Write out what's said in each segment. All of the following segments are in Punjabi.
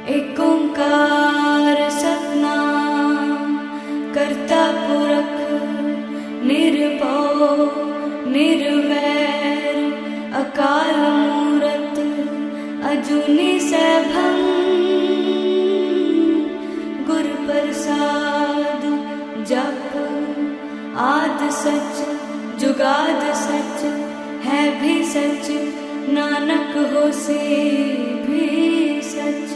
एक ओंकार सतनाम करता पुरख निर्भव निर्वैर अकाल मूरत अजूनी सैभं गुर प्रसाद जप आद सच जुगाद सच है भी सच नानक होसे भी सच।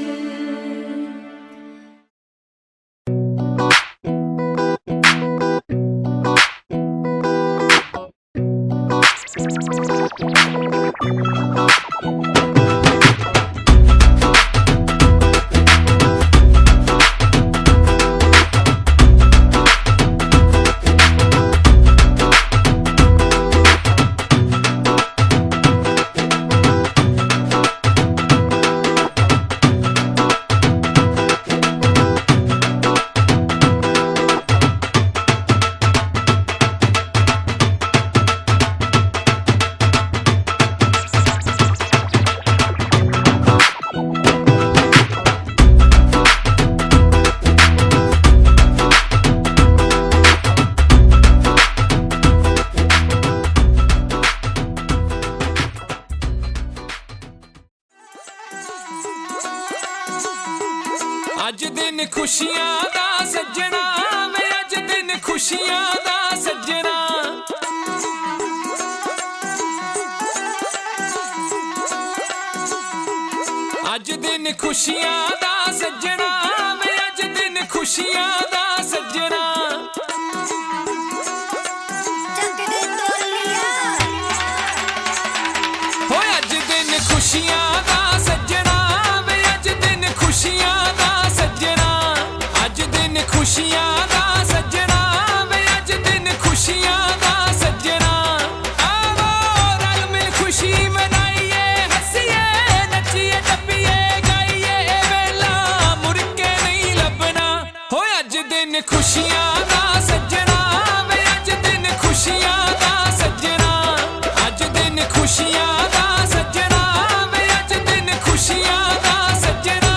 अज दिन खुशियां दा सज्जना वे अज दिन खुशियां दा सज्जना अज दिन खुशियां दा सज्जना वे अज दिन खुशियां दा सज्जना हो अज दिन खुशियां दा सज्जना वे अज दिन खुशियां खुशियां दा सज्जना वे अज दिन खुशियां दा सज्जना आवो रल मिल खुशी मनाइए हसीए नचिए टप्पिए गाइए वेला मुड़ के नहीं लभना हो अज दिन खुशियां दा सज्जना वे अज दिन खुशियां दा सज्जना अज दिन खुशियां दा सज्जना वे अज दिन खुशियां दा सज्जना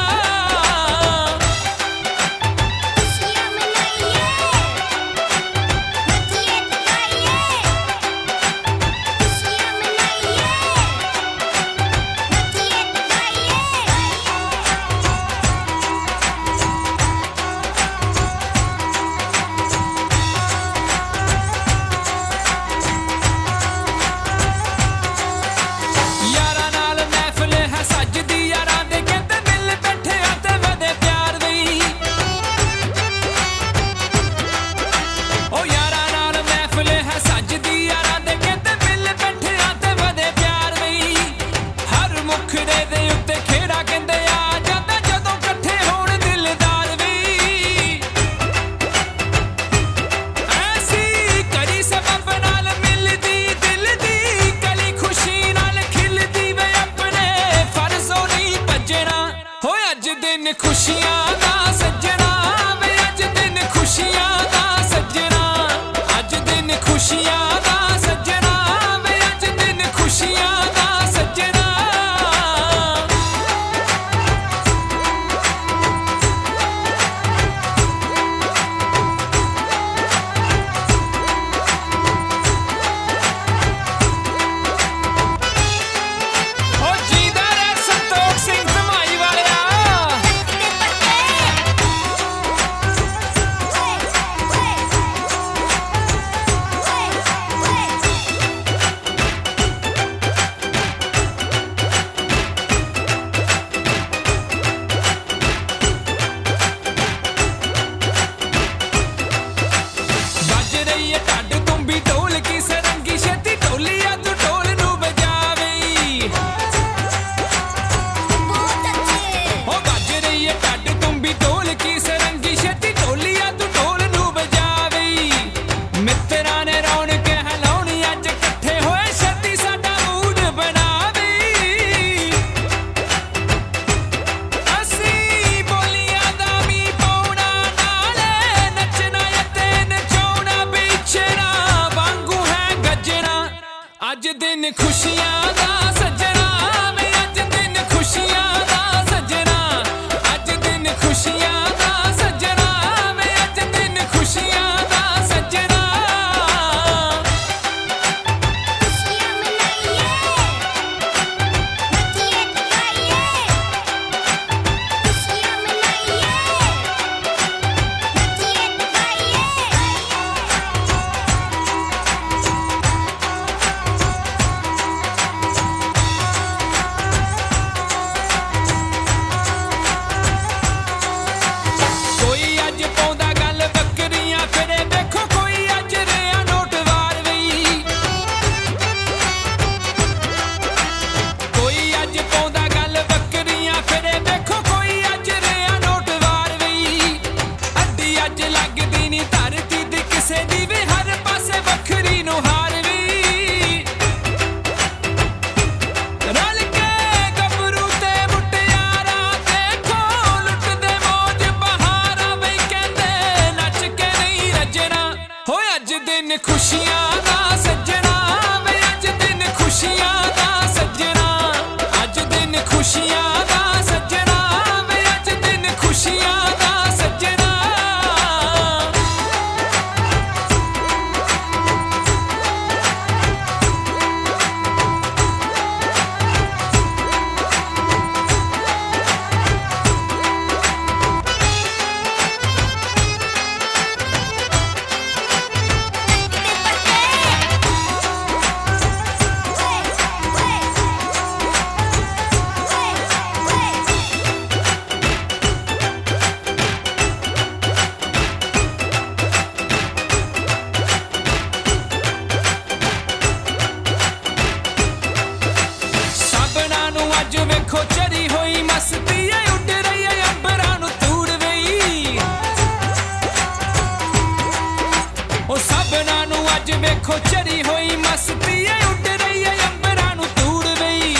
खुशियां दा सज्जना वे अज दिन खुशियां दा सज्जना अज दिन खुशियां दा सज्जना वे अज दिन खुशियां दा सज्जना ओ जीदा रे संतोख सिंह धमाई वालिया ਖੁਸ਼ੀਆਂ ਦਾ ਸੱਜਣਾ ਵੇ ਅੱਜ ਦਿਨ ਖੁਸ਼ੀਆਂ ਦਾ ਸੱਜਣਾ ਸਭਨਾਂ ਨੂੰ ਅੱਜ ਵੇਖੋ ਚੜੀ ਹੋਈ ਮਸਤੀ ਏ ਉੱਡ ਰਹੀ ਏ ਅੰਬਰਾਂ ਨੂੰ ਤੂੜ ਵਈ ਉਹ ਸਭਨਾਂ ਨੂੰ ਅੱਜ ਵੇਖੋ ਚੜੀ ਹੋਈ ਮਸਤੀ ਏ ਉੱਡ ਰਹੀ ਏ ਅੰਬਰਾਂ ਨੂੰ ਤੂੜ ਵਈ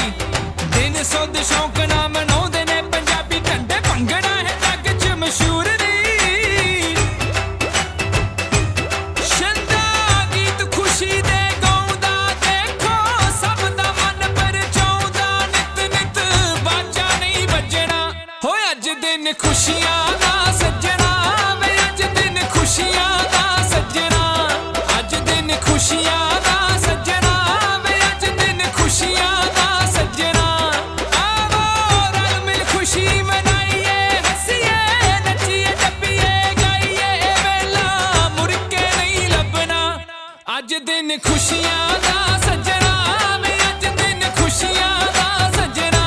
ਦਿਨ ਸੁੱਧ ਸ਼ੌਂਕ ਨਾਲ ਮਨਾਉਂਦੇ ਨੇ ਪੰਜਾਬੀ ਢੰਡੇ ਭੰਗੜਾ ਹੈ ਜੱਗ 'ਚ ਮਸ਼ਹੂਰ ਨੀ ਸ਼ੰਦਾ ਗੀਤ ਖੁਸ਼ੀ ਦੇ ਗਾਉਂਦਾ ਦੇਖੋ ਸਭ ਦਾ ਮਨ ਪਰਚਾਉਂਦਾ ਨਿਤ ਨਿਤ ਬਾਜਾ ਨਹੀਂ ਵੱਜਣਾ ਹੋਏ ਅੱਜ ਦਿਨ ਖੁਸ਼ੀਆਂ ਦਾ ਸੱਜਣਾ ਵੇ ਅੱਜ ਦਿਨ ਖੁਸ਼ੀਆਂ ਦਾ ਸੱਜਣਾ ਅੱਜ ਦਿਨ ਖੁਸ਼ੀਆਂ ਦਾ ਸੱਜਣਾ ਵੇ ਅੱਜ ਦਿਨ ਖੁਸ਼ੀਆਂ ਦਾ ਸੱਜਣਾ ਆਵੋ ਰਲ ਮਿਲ ਖੁਸ਼ੀ ਮਨਾਈਏ ਹੱਸੀਏ ਨੱਚੀਏ ਟੱਪੀਏ ਗਾਈਏ ਵੇਲਾ ਮੁੜ ਕੇ ਨਹੀਂ ਲੱਭਣਾ ਅੱਜ ਦਿਨ ਖੁਸ਼ੀਆਂ ਦਾ ਸੱਜਣਾ ਵੇ ਅੱਜ ਦਿਨ ਖੁਸ਼ੀਆਂ ਦਾ ਸੱਜਣਾ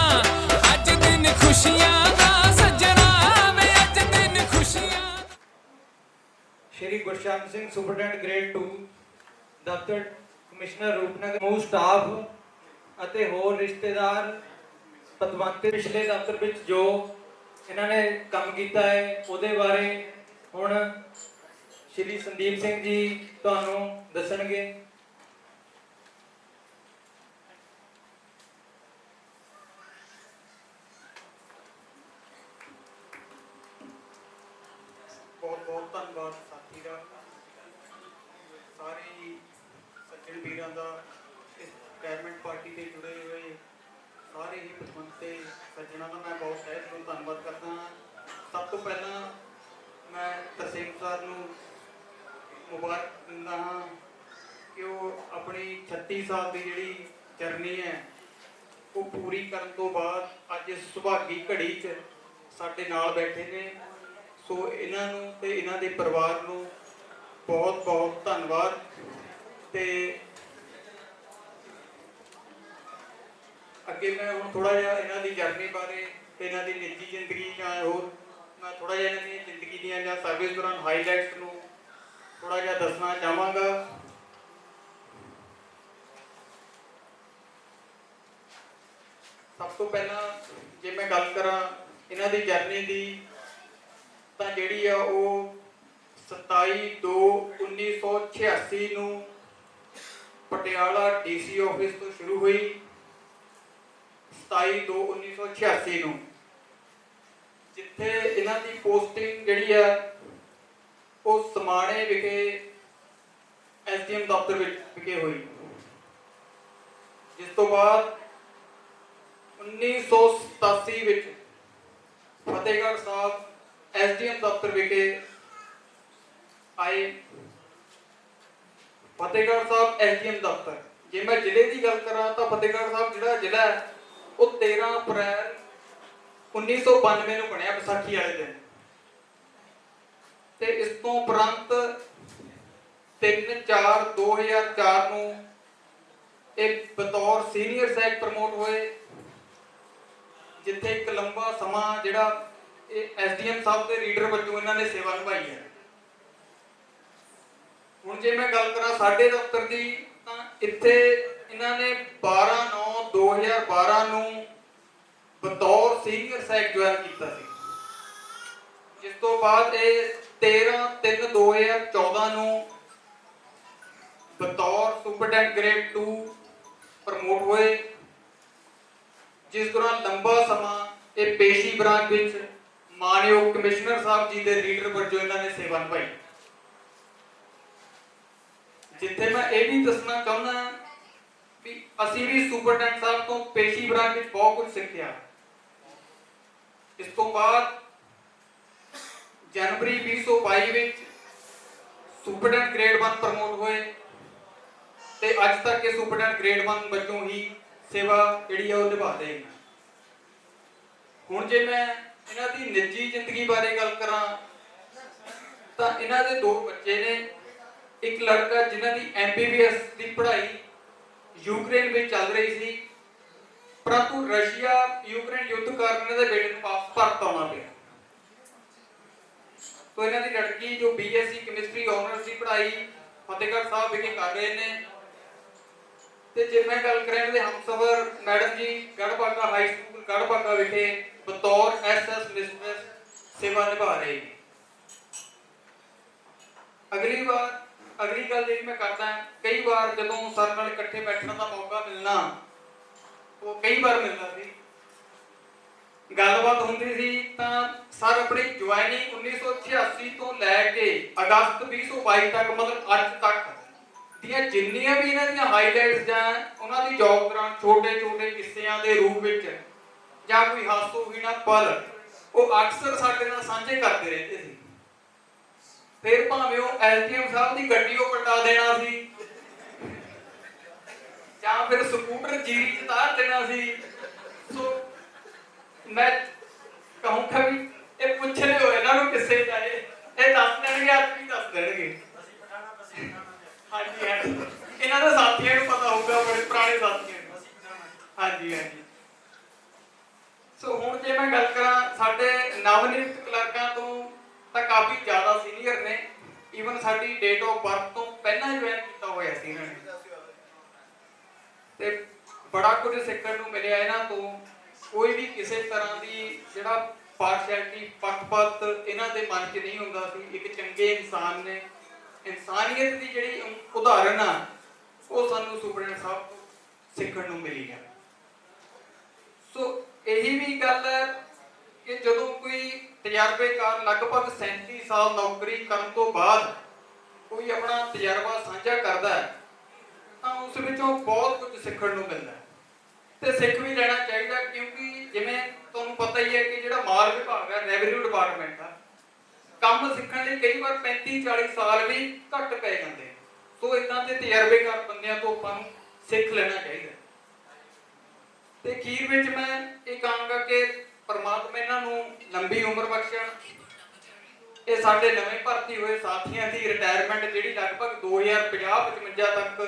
ਅੱਜ ਦਿਨ ਖੁਸ਼ੀਆਂ ਦਾ ਸੱਜਣਾ ਵੇ ਅੱਜ ਦਿਨ ਖੁਸ਼ੀਆਂ ਸ਼੍ਰੀ ਗੁਰਸ਼ਰਨ ਸਿੰਘ ਸੁਪਰਡੈਂਟ ਗ੍ਰੇਡ 2 ਦਫ਼ਤਰ ਕਮਿਸ਼ਨਰ ਰੂਪਨਗਰ ਸਮੂਹ ਸਟਾਫ ਅਤੇ ਹੋਰ ਰਿਸ਼ਤੇਦਾਰ ਪਤਵੰਤੇ ਪਿਛਲੇ ਦਫ਼ਤਰ ਵਿੱਚ ਜੋ ਇਹਨਾਂ ਨੇ ਕੰਮ ਕੀਤਾ ਹੈ ਉਹਦੇ ਬਾਰੇ ਹੁਣ ਸ਼੍ਰੀ ਸੰਦੀਪ ਸਿੰਘ ਜੀ ਤੁਹਾਨੂੰ ਦੱਸਣਗੇ। ਬਹੁਤ ਬਹੁਤ ਧੰਨਵਾਦ ਸਾਥੀ ਦਾ ਸਾਰੇ ਹੀ ਸੱਜਣ ਵੀਰਾਂ ਦਾ ਇਸ ਰਿਟਾਇਰਮੈਂਟ ਪਾਰਟੀ ਤੇ ਜੁੜੇ ਹੋਏ ਸਾਰੇ ਹੀ ਪਤਵੰਤੇ ਸੱਜਣਾਂ ਦਾ ਮੈਂ ਬਹੁਤ ਤਹਿ ਦਿਲੋਂ ਧੰਨਵਾਦ ਕਰਦਾ ਹਾਂ। ਸਭ ਤੋਂ ਪਹਿਲਾਂ ਮੈਂ ਤਰਸੇਮ ਸਰ ਨੂੰ ਮੁਬਾਰਕ ਦਿੰਦਾ ਹਾਂ ਕਿ ਉਹ ਆਪਣੀ 36 ਸਾਲ ਦੀ ਜਿਹੜੀ ਜਰਨੀ ਹੈ ਉਹ ਪੂਰੀ ਕਰਨ ਤੋਂ ਬਾਅਦ ਅੱਜ ਇਸ ਸੁਭਾਗੀ ਘੜੀ 'ਚ ਸਾਡੇ ਨਾਲ ਬੈਠੇ ਨੇ। ਸੋ ਇਹਨਾਂ ਨੂੰ ਤੇ ਇਹਨਾਂ ਦੇ ਪਰਿਵਾਰ ਨੂੰ ਬਹੁਤ ਬਹੁਤ ਧੰਨਵਾਦ। ਤੇ ਅੱਗੇ ਮੈਂ ਹੁਣ ਥੋੜਾ ਜਿਹਾ ਇਹਨਾਂ ਦੀ ਜਰਨੀ ਬਾਰੇ ਤੇ ਇਹਨਾਂ ਦੀ ਨਿੱਜੀ ਜ਼ਿੰਦਗੀ ਜਾਂ ਹੋਰ ਮੈਂ ਥੋੜਾ ਜਿਹਾ ਇਹਨਾਂ ਦੀ ਜ਼ਿੰਦਗੀ ਦੀਆਂ ਜਾਂ ਸਰਵਿਸ ਦੌਰਾਨ ਹਾਈਲਾਈਟਸ ਨੂੰ ਥੋੜਾ ਜਿਹਾ ਦੱਸਣਾ ਚਾਹਾਂਗਾ। ਸਭ ਤੋਂ ਪਹਿਲਾਂ ਜੇ ਮੈਂ ਗੱਲ ਕਰਾਂ ਇਹਨਾਂ ਦੀ ਜਰਨੀ ਦੀ ਤਾਂ ਜਿਹੜੀ ਆ ਉਹ 27/2/1986 ਨੂੰ ਪਟਿਆਲਾ ਡੀਸੀ ਆਫਿਸ ਤੋਂ ਸ਼ੁਰੂ ਹੋਈ। 27/2/1986 ਨੂੰ ਜਿੱਥੇ ਇਹਨਾਂ ਦੀ ਪੋਸਟਿੰਗ ਜਿਹੜੀ ਆ ਉਹ ਸਮਾਣੇ ਵਿਖੇ ਐਸਡੀਐਮ ਦਫ਼ਤਰ ਵਿਖੇ ਹੋਈ। ਜਿਸ ਤੋਂ ਬਾਅਦ 1987 ਵਿੱਚ ਫਤਿਹਗੜ੍ਹ ਸਾਹਿਬ ਐਸਡੀਐਮ ਦਫ਼ਤਰ ਵਿਖੇ ਆਏ। ਫਤਿਹਗੜ੍ਹ ਸਾਹਿਬ ਐਸਡੀਐਮ ਦਫ਼ਤਰ ਜੇ ਮੈਂ ਜ਼ਿਲ੍ਹੇ ਦੀ ਗੱਲ ਕਰਾਂ ਤਾਂ ਫਤਿਹਗੜ੍ਹ ਸਾਹਿਬ ਜਿਹੜਾ ਜ਼ਿਲ੍ਹਾ ਹੈ ਉਹ 13 ਅਪ੍ਰੈਲ 1992 ਨੂੰ ਬਣਿਆ ਵਿਸਾਖੀ ਵਾਲੇ ਦਿਨ। ਤੇ ਇਸ ਤੋਂ ਉਪਰੰਤ 3/4/2004 ਨੂੰ ਇਹ ਬਤੌਰ ਸੀਨੀਅਰ ਸੈਕ ਪ੍ਰਮੋਟ ਹੋਏ, ਜਿੱਥੇ ਇੱਕ ਲੰਬਾ ਸਮਾਂ ਜਿਹੜਾ ਇਹ ਐਸਡੀਐਮ ਸਾਹਿਬ ਦੇ ਰੀਡਰ ਵਜੋਂ ਇਹਨਾਂ ਨੇ ਸੇਵਾ ਨਿਭਾਈ ਹੈ। ਹੁਣ ਜੇ ਮੈਂ ਗੱਲ ਕਰਾਂ ਸਾਡੇ ਦਫ਼ਤਰ ਦੀ ਤਾਂ ਇੱਥੇ ਇਹਨਾਂ ਨੇ 12/9/2012 ਨੂੰ ਬਤੌਰ ਸੀਨੀਅਰ ਸੈਕ ਜੁਆਇਨ ਕੀਤਾ ਸੀ। ਜਿਸ ਤੋਂ ਬਾਅਦ ਇਹ 13/3/2014 ਨੂੰ ਬਤੌਰ ਸੁਪਰਡੈਂਟ ਗ੍ਰੇਡ 2 ਪ੍ਰਮੋਟ ਹੋਏ, ਜਿਸ ਦੌਰਾਨ ਲੰਬਾ ਸਮਾਂ ਇਹ ਪੇਸ਼ੀ ਬ੍ਰਾਂਚ ਵਿੱਚ ਮਾਨਯੋਗ ਕਮਿਸ਼ਨਰ ਸਾਹਿਬ ਜੀ ਦੇ ਰੀਡਰ ਵਜੋਂ ਇਹਨਾਂ ਨੇ ਸੇਵਾ ਨਿਭਾਈ। ਜਿੱਥੇ ਮੈਂ ਇਹ ਵੀ ਦੱਸਣਾ ਚਾਹੁੰਦਾ ਵੀ ਅਸੀਂ ਵੀ ਸੁਪਰਡੈਂਟ ਸਾਹਿਬ ਤੋਂ ਪੇਸ਼ੀ ਬ੍ਰਾਂਚ ਵਿੱਚ ਬਹੁਤ ਕੁਝ ਸਿੱਖਿਆ। ਇਸ ਤੋਂ ਬਾਅਦ ਜਨਵਰੀ 2022 ਵਿੱਚ ਸੁਪਰਡੈਂਟ ਗ੍ਰੇਡ 1 ਪ੍ਰਮੋਟ ਹੋਏ ਤੇ ਅੱਜ ਤੱਕ ਇਹ ਸੁਪਰਡੈਂਟ ਗ੍ਰੇਡ 1 ਵਜੋਂ ਹੀ ਸੇਵਾ ਜਿਹੜੀ ਆ ਉਹ ਨਿਭਾ ਰਹੇ ਨੇ। ਹੁਣ ਜੇ ਮੈਂ ਇਹਨਾਂ ਦੀ ਨਿੱਜੀ ਜ਼ਿੰਦਗੀ ਬਾਰੇ ਗੱਲ ਕਰਾਂ ਤਾਂ ਇਹਨਾਂ ਦੇ 2 ਬੱਚੇ ਨੇ। ਇੱਕ ਲੜਕਾ ਜਿਨ੍ਹਾਂ ਦੀ MBBS ਦੀ ਪੜ੍ਹਾਈ ਯੂਕਰੇਨ ਵਿੱਚ ਚੱਲ ਰਹੀ ਸੀ, ਪਰੰਤੂ ਰਸ਼ੀਆ ਯੂਕਰੇਨ ਯੁੱਧ ਕਾਰਨ ਇਹਨਾਂ ਦੇ ਬੇਟੇ ਨੂੰ ਵਾਪਸ ਭਾਰਤ ਆਉਣਾ ਪਿਆ। तो ਇਹਨਾਂ ਦੀ ਲੜਕੀ ਜੋ BSc ਕੈਮਿਸਟਰੀ ਆਨਰਸ ਦੀ ਪੜ੍ਹਾਈ ਫਤਿਹਗੜ੍ਹ ਸਾਹਿਬ ਵਿਖੇ ਕਰ ਰਹੇ ਨੇ। ਤੇ ਜੇ ਮੈਂ ਗੱਲ ਕਰਾਂ ਇਹਦੇ ਹਮਸਫਰ ਮੈਡਮ ਜੀ ਗੜਬਾਗਾ ਹਾਈ ਸਕੂਲ ਗੜਬਾਗਾ ਵਿਖੇ ਬਤੌਰ SS ਮਿਸਟਰਸ ਸੇਵਾ ਨਿਭਾ ਰਹੇ ਨੇ। ਅਗਲੀ ਗੱਲ ਜਿਹੜੀ ਮੈਂ ਕਰਦਾ, ਕਈ ਵਾਰ ਜਦੋਂ ਸਰ ਨਾਲ ਇਕੱਠੇ ਬੈਠਣ ਦਾ ਮੌਕਾ ਮਿਲਣਾ, ਉਹ ਕਈ ਵਾਰ ਮਿਲਦਾ ਸੀ, ਗੱਲਬਾਤ ਹੁੰਦੀ ਸੀ, ਤਾਂ ਸਰ ਆਪਣੀ ਜੁਆਇਨਿੰਗ 1986 ਤੋਂ ਲੈ ਕੇ ਅਗਸਤ 2022 ਤੱਕ ਮਤਲਬ ਅੱਜ ਤੱਕ ਦੀਆਂ ਜਿੰਨੀਆਂ ਵੀ ਇਹਨਾਂ ਦੀਆਂ ਹਾਈਲਾਈਟਸ ਜਾਂ ਉਹਨਾਂ ਦੀ ਜੌਬ ਦੌਰਾਨ ਛੋਟੇ-ਛੋਟੇ ਕਿੱਸਿਆਂ ਦੇ ਰੂਪ ਵਿੱਚ ਜਾਂ ਕੋਈ ਹਾਸੋਹੀਣਾ ਪਲ ਉਹ ਅਕਸਰ ਸਾਡੇ ਨਾਲ ਸਾਂਝੇ ਕਰਦੇ ਰਹਿੰਦੇ ਸੀ। ਫਿਰ ਭਾਵੇਂ ਉਹ LTM ਸਾਹਿਬ ਦੀ ਗੱਡੀ ਉਹ ਪਲਟਾ ਦੇਣਾ ਸੀ ਜਾਂ ਫਿਰ ਸਕੂਟਰ ਜੀਰੀ ਚ ਤਾਰ ਦੇਣਾ ਸੀ। ਸੋ ਮੈਂ ਕਹੂੰਗਾ ਵੀ ਇਹ ਪੁੱਛ ਲਿਓ ਇਹਨਾਂ ਨੂੰ ਕਿਸੇ ਦਾ ਇਹ ਦੱਸ ਦੇਣਗੇ, ਅੱਜ ਵੀ ਦੱਸ ਦੇਣਗੇ। ਹਾਂਜੀ ਹਾਂਜੀ, ਇਹਨਾਂ ਦੇ ਸਾਥੀਆਂ ਨੂੰ ਪਤਾ ਹੋਊਗਾ, ਬੜੇ ਪੁਰਾਣੇ ਸਾਥੀਆਂ ਨੂੰ। ਹਾਂਜੀ ਹਾਂਜੀ। ਸੋ ਹੁਣ ਜੇ ਮੈਂ ਗੱਲ ਕਰਾਂ ਸਾਡੇ ਨਵਨਿਯੁਕਤ ਕਲਰਕਾਂ ਤੋਂ, ਤਾਂ ਕਾਫੀ ਜ਼ਿਆਦਾ ਸੀਨੀਅਰ ਨੇ। ਈਵਨ ਸਾਡੀ ਡੇਟ ਆਫ ਬਰਥ ਤੋਂ ਪਹਿਲਾਂ ਜੁਆਇਨ ਕੀਤਾ ਹੋਇਆ ਸੀ ਇਹਨਾਂ ਨੇ, ਤੇ ਬੜਾ ਕੁਝ ਸਿੱਖਣ ਨੂੰ ਮਿਲਿਆ ਇਹਨਾਂ ਤੋਂ। ਕੋਈ ਵੀ ਕਿਸੇ ਤਰ੍ਹਾਂ ਦੀ ਜਿਹੜਾ ਪਾਰਸ਼ੈਲਿਟੀ ਪੱਖਪਾਤ ਇਹਨਾਂ ਦੇ ਮਨ 'ਚ ਨਹੀਂ ਹੁੰਦਾ ਸੀ। ਇੱਕ ਚੰਗੇ ਇਨਸਾਨ ਨੇ, ਇਨਸਾਨੀਅਤ ਦੀ ਜਿਹੜੀ ਉਦਾਹਰਨ ਆ ਉਹ ਸਾਨੂੰ ਸੁਪਰਡੈਂਟ ਸਾਹਿਬ ਤੋਂ ਸਿੱਖਣ ਨੂੰ ਮਿਲੀ ਹੈ। ਸੋ ਇਹੀ ਵੀ ਗੱਲ ਹੈ ਕਿ ਜਦੋਂ ਕੋਈ ਤਜਰਬੇਕਾਰ ਲਗਭਗ 37 ਸਾਲ ਨੌਕਰੀ ਕਰਨ ਤੋਂ ਬਾਅਦ ਕੋਈ ਆਪਣਾ ਤਜਰਬਾ ਸਾਂਝਾ ਕਰਦਾ ਹੈ ਤਾਂ ਉਸ ਵਿੱਚੋਂ ਬਹੁਤ ਕੁਝ ਸਿੱਖਣ ਨੂੰ ਮਿਲਦਾ ਤੇ ਸਿੱਖ ਵੀ ਲੈਣਾ ਚਾਹੀਦਾ। ਕਿਉਂਕਿ ਜਿਵੇਂ ਤੁਹਾਨੂੰ ਪਤਾ ਹੀ ਹੈ ਕਿ ਜਿਹੜਾ ਮਾਲ ਵਿਭਾਗ ਹੈ, ਰੈਵਨਿਊ ਡਿਪਾਰਟਮੈਂਟ ਆ, ਕੰਮ ਸਿੱਖਣ ਲਈ ਕਈ ਵਾਰ 35-40 ਸਾਲ ਵੀ ਘੱਟ ਪੈ ਜਾਂਦੇ। ਸੋ ਇਦਾਂ ਦੇ ਤਜਰਬੇਕਾਰ ਬੰਦਿਆਂ ਤੋਂ ਆਪਾਂ ਨੂੰ ਸਿੱਖ ਲੈਣਾ ਚਾਹੀਦਾ। ਤੇ ਅਖੀਰ ਵਿੱਚ ਮੈਂ ਇਹ ਕਹਾਂਗਾ ਕਿ ਪਰਮਾਤਮਾ ਇਹਨਾਂ ਨੂੰ ਲੰਬੀ ਉਮਰ ਬਖਸ਼ਣ। ਇਹ ਸਾਡੇ ਨਵੇਂ ਭਰਤੀ ਹੋਏ ਸਾਥੀਆਂ ਦੀ ਰਿਟਾਇਰਮੈਂਟ ਜਿਹੜੀ ਲਗਭਗ 2050-55 ਤੱਕ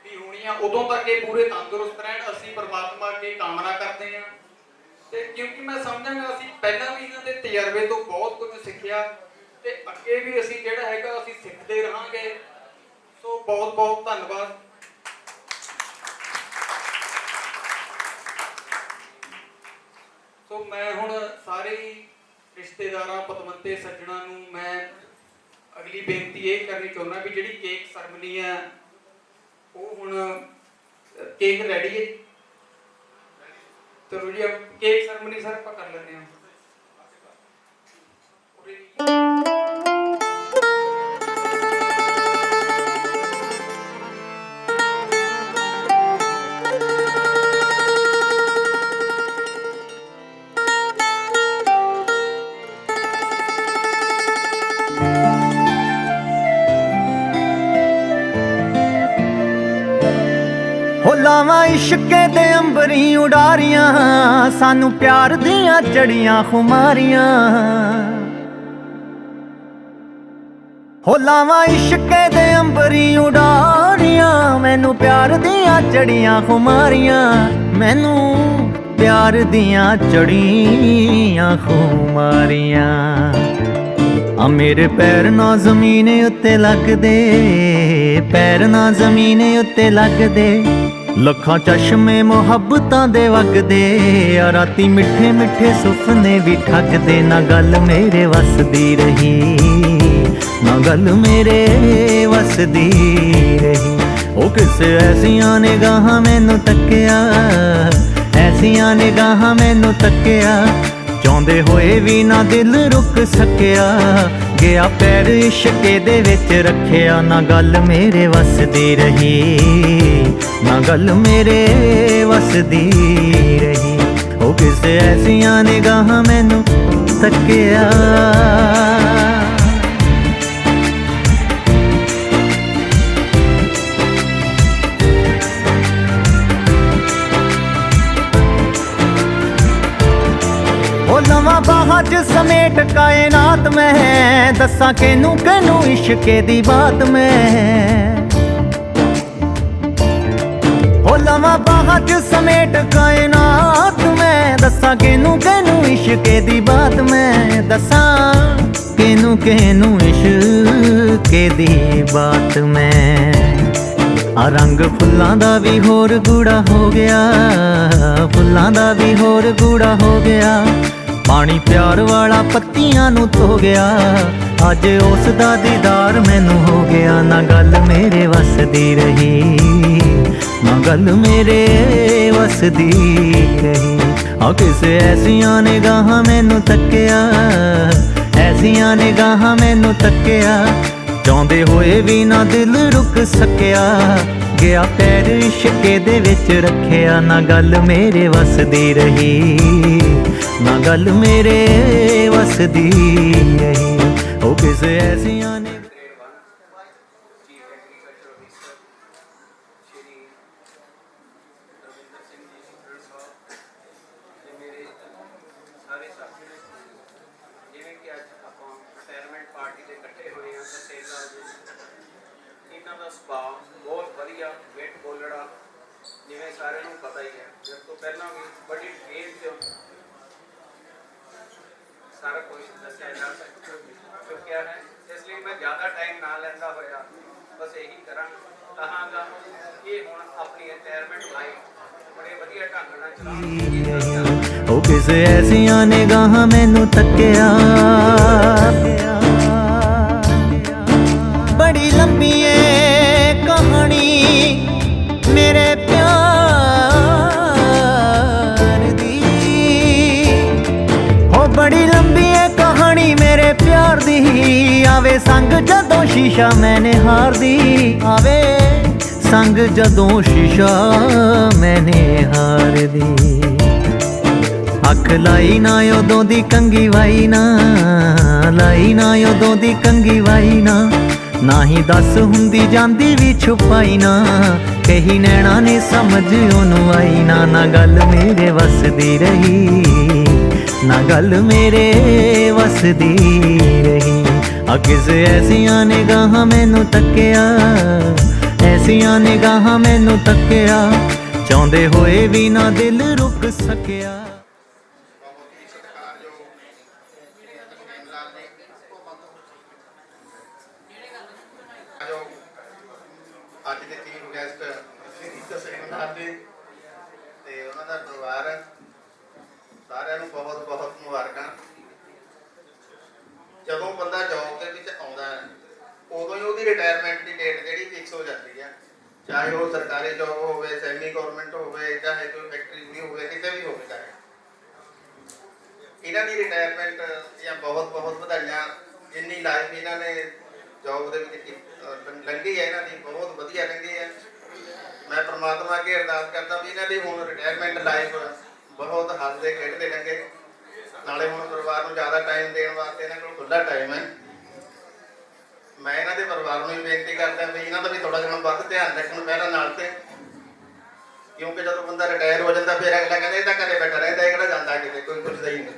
ਵੀ ਹੋਣੀ ਆ, ਉਦੋਂ ਤੱਕ ਇਹ ਪੂਰੇ ਤੰਦਰੁਸਤ ਰਹਿਣ, ਅਸੀਂ ਪਰਮਾਤਮਾ ਅੱਗੇ ਕਾਮਨਾ ਕਰਦੇ ਹਾਂ। ਤੇ ਕਿਉਂਕਿ ਮੈਂ ਸਮਝਾਂਗਾ ਅਸੀਂ ਪਹਿਲਾਂ ਵੀ ਇਹਨਾਂ ਦੇ ਤਜਰਬੇ ਤੋਂ ਬਹੁਤ ਕੁਝ ਸਿੱਖਿਆ ਤੇ ਅੱਗੇ ਵੀ ਅਸੀਂ ਜਿਹੜਾ ਹੈਗਾ ਅਸੀਂ ਸਿੱਖਦੇ ਰਹਾਂਗੇ। ਸੋ ਬਹੁਤ ਬਹੁਤ ਧੰਨਵਾਦ। ਸੋ ਮੈਂ ਹੁਣ ਸਾਰੇ ਰਿਸ਼ਤੇਦਾਰਾਂ ਪਤਵੰਤੇ ਸੱਜਣਾ ਨੂੰ ਮੈਂ ਅਗਲੀ ਬੇਨਤੀ ਇਹ ਕਰਨੀ ਚਾਹੁੰਦਾ ਵੀ ਜਿਹੜੀ ਕੇਕ ਸਰਮਨੀ ਹੈ ਉਹ ਹੁਣ ਕੇਕ ਰੈਡੀ ਹੈ। ਚਲੋ ਜੀ ਕੇਕ ਸਰਮਨੀ ਸਰ ਆਪਾਂ ਕਰ ਲੈਂਦੇ ਹਾਂ। ਲਾਵਾਂ ਇਸ਼ਕੇ ਦੇ ਅੰਬਰੀ ਉਡਾਰੀਆਂ, ਸਾਨੂੰ ਪਿਆਰ ਦੀਆਂ ਚੜੀਆਂ ਖੁਮਾਰੀਆਂ। ਹੋ ਲਾਵਾਂ ਇਸ਼ਕੇ ਦੇ ਅੰਬਰੀ ਉਡਾਰੀਆਂ, ਮੈਨੂੰ ਪਿਆਰ ਦੀਆਂ ਚੜੀਆਂ ਖੁਮਾਰੀਆਂ, ਮੈਨੂੰ ਪਿਆਰ ਦੀਆਂ ਚੜੀਆਂ ਖੁਮਾਰੀਆਂ। ਆ ਮੇਰੇ ਪੈਰ ਨਾ ਜ਼ਮੀਨ ਉੱਤੇ ਲੱਗਦੇ, ਪੈਰ ਨਾ ਜ਼ਮੀਨ ਉੱਤੇ ਲੱਗਦੇ, ਲੱਖਾਂ ਚਸ਼ਮੇ ਮੁਹੱਬਤਾਂ ਦੇ ਵਗਦੇ, ਆ ਰਾਤੀ ਮਿੱਠੇ ਮਿੱਠੇ ਸੁਪਨੇ ਵੀ ਠੱਗਦੇ। ਨਾ ਗੱਲ ਮੇਰੇ ਵੱਸਦੀ ਰਹੀ, ਨਾ ਗੱਲ ਮੇਰੇ ਵੱਸਦੀ ਰਹੀ। ਉਹ ਕਿਸੇ ਐਸੀਆਂ ਨਿਗਾਹਾਂ ਮੈਨੂੰ ਤੱਕਿਆ, ਐਸੀਆਂ ਨਿਗਾਹਾਂ ਮੈਨੂੰ ਤੱਕਿਆ, ਚਾਹੁੰਦੇ ਹੋਏ ਵੀ ਨਾ ਦਿਲ ਰੁਕ ਸਕਿਆ। ਗਿਆ ਪੈਰ ਇਸ਼ਕੇ ਦੇ ਵਿੱਚ ਰੱਖਿਆ, ਨਾ ਗੱਲ ਮੇਰੇ ਵੱਸਦੀ ਰਹੀ, ਨਾ ਗੱਲ ਮੇਰੇ ਵੱਸਦੀ ਰਹੀ। ਉਹ ਕਿਸ ਕਿਸੇ ਐਸੀਆਂ ਨਿਗਾਹਾਂ ਮੈਨੂੰ ਤੱਕਿਆ। ਲਵਾਂ ਬਾਹਾਂ 'ਚ ਸਮੇਟ ਕਾਇਨਾਤ ਮੈਂ, ਦੱਸਾਂ ਕਿਹਨੂੰ ਕਿਹਨੂੰ ਇਸ਼ਕੇ ਦੀ ਬਾਤ ਮੈਂ। ਹੋ ਲਵਾਂ ਬਾਹਾਂ 'ਚ ਸਮੇਟ ਕਾਇਨਾਤ ਮੈਂ, ਦੱਸਾਂ ਕਿਹਨੂੰ ਕਿਹਨੂੰ ਇਸ਼ਕੇ ਦੀ ਬਾਤ ਮੈਂ। ਦੱਸਾਂ ਕਿਹਨੂੰ ਕਿਹਨੂੰ ਇਸ਼ਕੇ ਦੀ ਬਾਤ ਮੈਂ। ਆ ਰੰਗ ਫੁੱਲਾਂ ਦਾ ਵੀ ਹੋਰ ਗੂੜਾ ਹੋ ਗਿਆ, ਫੁੱਲਾਂ ਦਾ ਵੀ ਹੋਰ ਗੂੜਾ ਹੋ ਗਿਆ। ਪਾਣੀ ਪਿਆਰ ਵਾਲਾ ਪੱਤੀਆਂ ਨੂੰ ਧੋ ਗਿਆ, ਅੱਜ ਉਸ ਦਾ ਦੀਦਾਰ ਮੈਨੂੰ ਹੋ ਗਿਆ। ਨਾ ਗੱਲ ਮੇਰੇ ਵੱਸ ਦੀ ਰਹੀ, ਨਾ ਗੱਲ ਮੇਰੇ ਵੱਸ ਦੀ ਰਹੀ। ਆ ਕਿਸੇ ਐਸੀਆਂ ਨਿਗਾਹਾਂ ਮੈਨੂੰ ਤੱਕਿਆ, ਐਸੀਆਂ ਨਿਗਾਹਾਂ ਮੈਨੂੰ ਤੱਕਿਆ। ਚਾਹੁੰਦੇ ਹੋਏ ਵੀ ਨਾ ਦਿਲ ਰੁਕ ਸਕਿਆ, ਗਿਆ ਪੈਰ ਇਸ਼ਕੇ ਦੇ ਵਿੱਚ ਰੱਖਿਆ। ਨਾ ਗੱਲ ਮੇਰੇ ਵੱਸ ਦੀ ਰਹੀ, ਨਾ ਗੱਲ ਮੇਰੇ ਵੱਸ ਦੀ ਰਹੀ। ਉਹ ਕਿਸੇ ਐਸੀਆਂ ਨੇ ਜਿਵੇਂ ਕਿ ਅੱਜ ਆਪਾਂ ਰਿਟਾਇਰਮੈਂਟ ਪਾਰਟੀ ਦੇ ਇਕੱਠੇ ਹੋਏ ਹਾਂ ਸੇਲਦਾਰ ਜੀ, ਇਹਨਾਂ ਦਾ ਸੁਭਾਅ ਬਹੁਤ ਵਧੀਆ, ਮਿੱਠ ਬੋਲੜਾ, ਜਿਵੇਂ ਸਾਰਿਆਂ ਨੂੰ ਪਤਾ ਹੀ ਹੈ। ਜਿਸ ਤੋਂ ਪਹਿਲਾਂ ਵੀ ਬੜੀ ਡਿਟੇਲ 'ਚ ਸਾਰਾ ਕੁਝ ਦੱਸਿਆ ਜਾ ਚੁੱਕਿਆ ਹੈ, ਇਸ ਲਈ ਮੈਂ ਜ਼ਿਆਦਾ ਟਾਈਮ ਨਾ ਲੈਂਦਾ ਹੋਇਆ ਬਸ ਇਹੀ ਕਰਾਂ ਕਹਾਂਗਾ ਕਿ ਹੁਣ ਆਪਣੀ ਰਿਟਾਇਰਮੈਂਟ ਲਾਈਫ ਬੜੇ ਵਧੀਆ ਢੰਗ ਨਾਲ ਚਲਾਉਣੀ। ਉਹ ਕਿਸੇ ਐਸੀਆਂ ਨਿਗਾਹਾਂ ਮੈਨੂੰ ਤੱਕਿਆ। ਬੜੀ ਲੰਬੀ ਏ ਕਹਾਣੀ ਮੇਰੇ ਪਿਆਰ ਦੀ, ਹੋ ਬੜੀ ਲੰਬੀ ਏ ਕਹਾਣੀ ਮੇਰੇ ਪਿਆਰ ਦੀ। ਆਵੇ ਸੰਗ ਜਦੋਂ ਸ਼ੀਸ਼ਾ ਮੈਨੇ ਹਾਰਦੀ, ਆਵੇ ਸੰਗ ਜਦੋਂ ਸ਼ੀਸ਼ਾ ਮੈਨੇ ਹਾਰਦੀ। ਅੱਖ ਲਾਈ ਨਾ ਉਦੋਂ ਦੀ ਕੰਗੀ ਵਾਈ ਨਾ, ਲਾਈ ਨਾ ਉਦੋਂ ਦੀ ਕੰਗੀ ਵਾਈ ਨਾ। ਨਾ ਹੀ ਦੱਸ ਹੁੰਦੀ ਜਾਂਦੀ ਵੀ ਛੁਪਾਈ ਨਾ, ਕਹੀ ਨੈਣਾ ਨੇ ਸਮਝ ਉਹਨੂੰ ਆਈ ਨਾ। ਨਾ ਗੱਲ ਮੇਰੇ ਵੱਸ ਦੀ ਰਹੀ, ਨਾ ਗੱਲ ਮੇਰੇ ਵੱਸ ਦੀ ਰਹੀ। ਆ ਕਿਸੇ ਐਸੀਆਂ ਨਿਗਾਹਾਂ ਮੈਨੂੰ ਤੱਕਿਆ, ਐਸੀਆਂ ਨਿਗਾਹਾਂ ਮੈਨੂੰ ਤੱਕਿਆ। ਚਾਹੁੰਦੇ ਹੋਏ ਵੀ ਨਾ ਦਿਲ ਰੁਕ ਸਕਿਆ। ਅੱਜ ਦੇ ਚੀਫ ਗੈਸਟ ਸੈਮੀਨਾਰ ਦੇ ਤੇ ਉਹਨਾਂ ਦਾ ਪਰਿਵਾਰ, ਸਾਰਿਆਂ ਨੂੰ ਬਹੁਤ ਬਹੁਤ ਮੁਬਾਰਕਾਂ। ਜਦੋਂ ਬੰਦਾ ਜੌਬ ਦੇ ਵਿੱਚ ਆਉਂਦਾ ਹੈ ਉਦੋਂ ਹੀ ਉਹਦੀ ਰਿਟਾਇਰਮੈਂਟ ਦੀ ਡੇਟ ਜਿਹੜੀ ਫਿਕਸ ਹੋ ਜਾਂਦੀ ਹੈ, ਚਾਹੇ ਉਹ ਸਰਕਾਰੀ ਜੌਬ ਹੋਵੇ, ਸੈਮੀ ਗਵਰਨਮੈਂਟ ਹੋਵੇ, ਚਾਹੇ ਕੋਈ ਫੈਕਟਰੀ ਵੀ ਹੋਵੇ, ਕਿਤੇ ਵੀ ਹੋਵੇ। ਚਾਹੇ ਇਹਨਾਂ ਦੀ ਰਿਟਾਇਰਮੈਂਟ ਦੀਆਂ ਬਹੁਤ ਬਹੁਤ ਵਧਾਈਆਂ। ਜਿੰਨੀ ਲਾਈਫ ਇਹਨਾਂ ਨੇ ਜੌਬ ਦੇ ਵਿੱਚ ਲੰਘੀ ਹੈ, ਇਹਨਾਂ ਦੀ ਬਹੁਤ ਵਧੀਆ ਲੰਘੀ ਹੈ। ਮੈਂ ਪਰਮਾਤਮਾ ਅੱਗੇ ਅਰਦਾਸ ਕਰਦਾ ਵੀ ਇਹਨਾਂ ਦੀ ਹੁਣ ਰਿਟਾਇਰਮੈਂਟ ਲਾਈਫ ਬਹੁਤ ਹੱਸਦੇ ਖੇਡਦੇ ਲੰਘੇ। ਨਾਲੇ ਹੁਣ ਪਰਿਵਾਰ ਨੂੰ ਜ਼ਿਆਦਾ ਟਾਈਮ ਦੇਣ ਵਾਸਤੇ ਇਹਨਾਂ ਕੋਲ ਖੁੱਲ੍ਹਾ ਟਾਈਮ ਹੈ। ਮੈਂ ਇਹਨਾਂ ਦੇ ਪਰਿਵਾਰ ਨੂੰ ਵੀ ਬੇਨਤੀ ਕਰਦਾ ਵੀ ਇਹਨਾਂ ਦਾ ਵੀ ਥੋੜਾ ਜਿਹਾ ਵੱਧ ਧਿਆਨ ਰੱਖਣ ਪਹਿਲਾਂ ਨਾਲ ਤੇ, ਕਿਉਂਕਿ ਜਦੋਂ ਬੰਦਾ ਰਿਟਾਇਰ ਹੋ ਜਾਂਦਾ ਫਿਰ ਅਗਲਾ ਕਹਿੰਦਾ ਇਹ ਤਾਂ ਘਰੇ ਬੈਠਾ ਰਹਿੰਦਾ, ਇਹ ਕਿਹੜਾ ਜਾਂਦਾ ਕਿਤੇ, ਕੋਈ ਪੁੱਛਦਾ ਹੀ ਨਹੀਂ।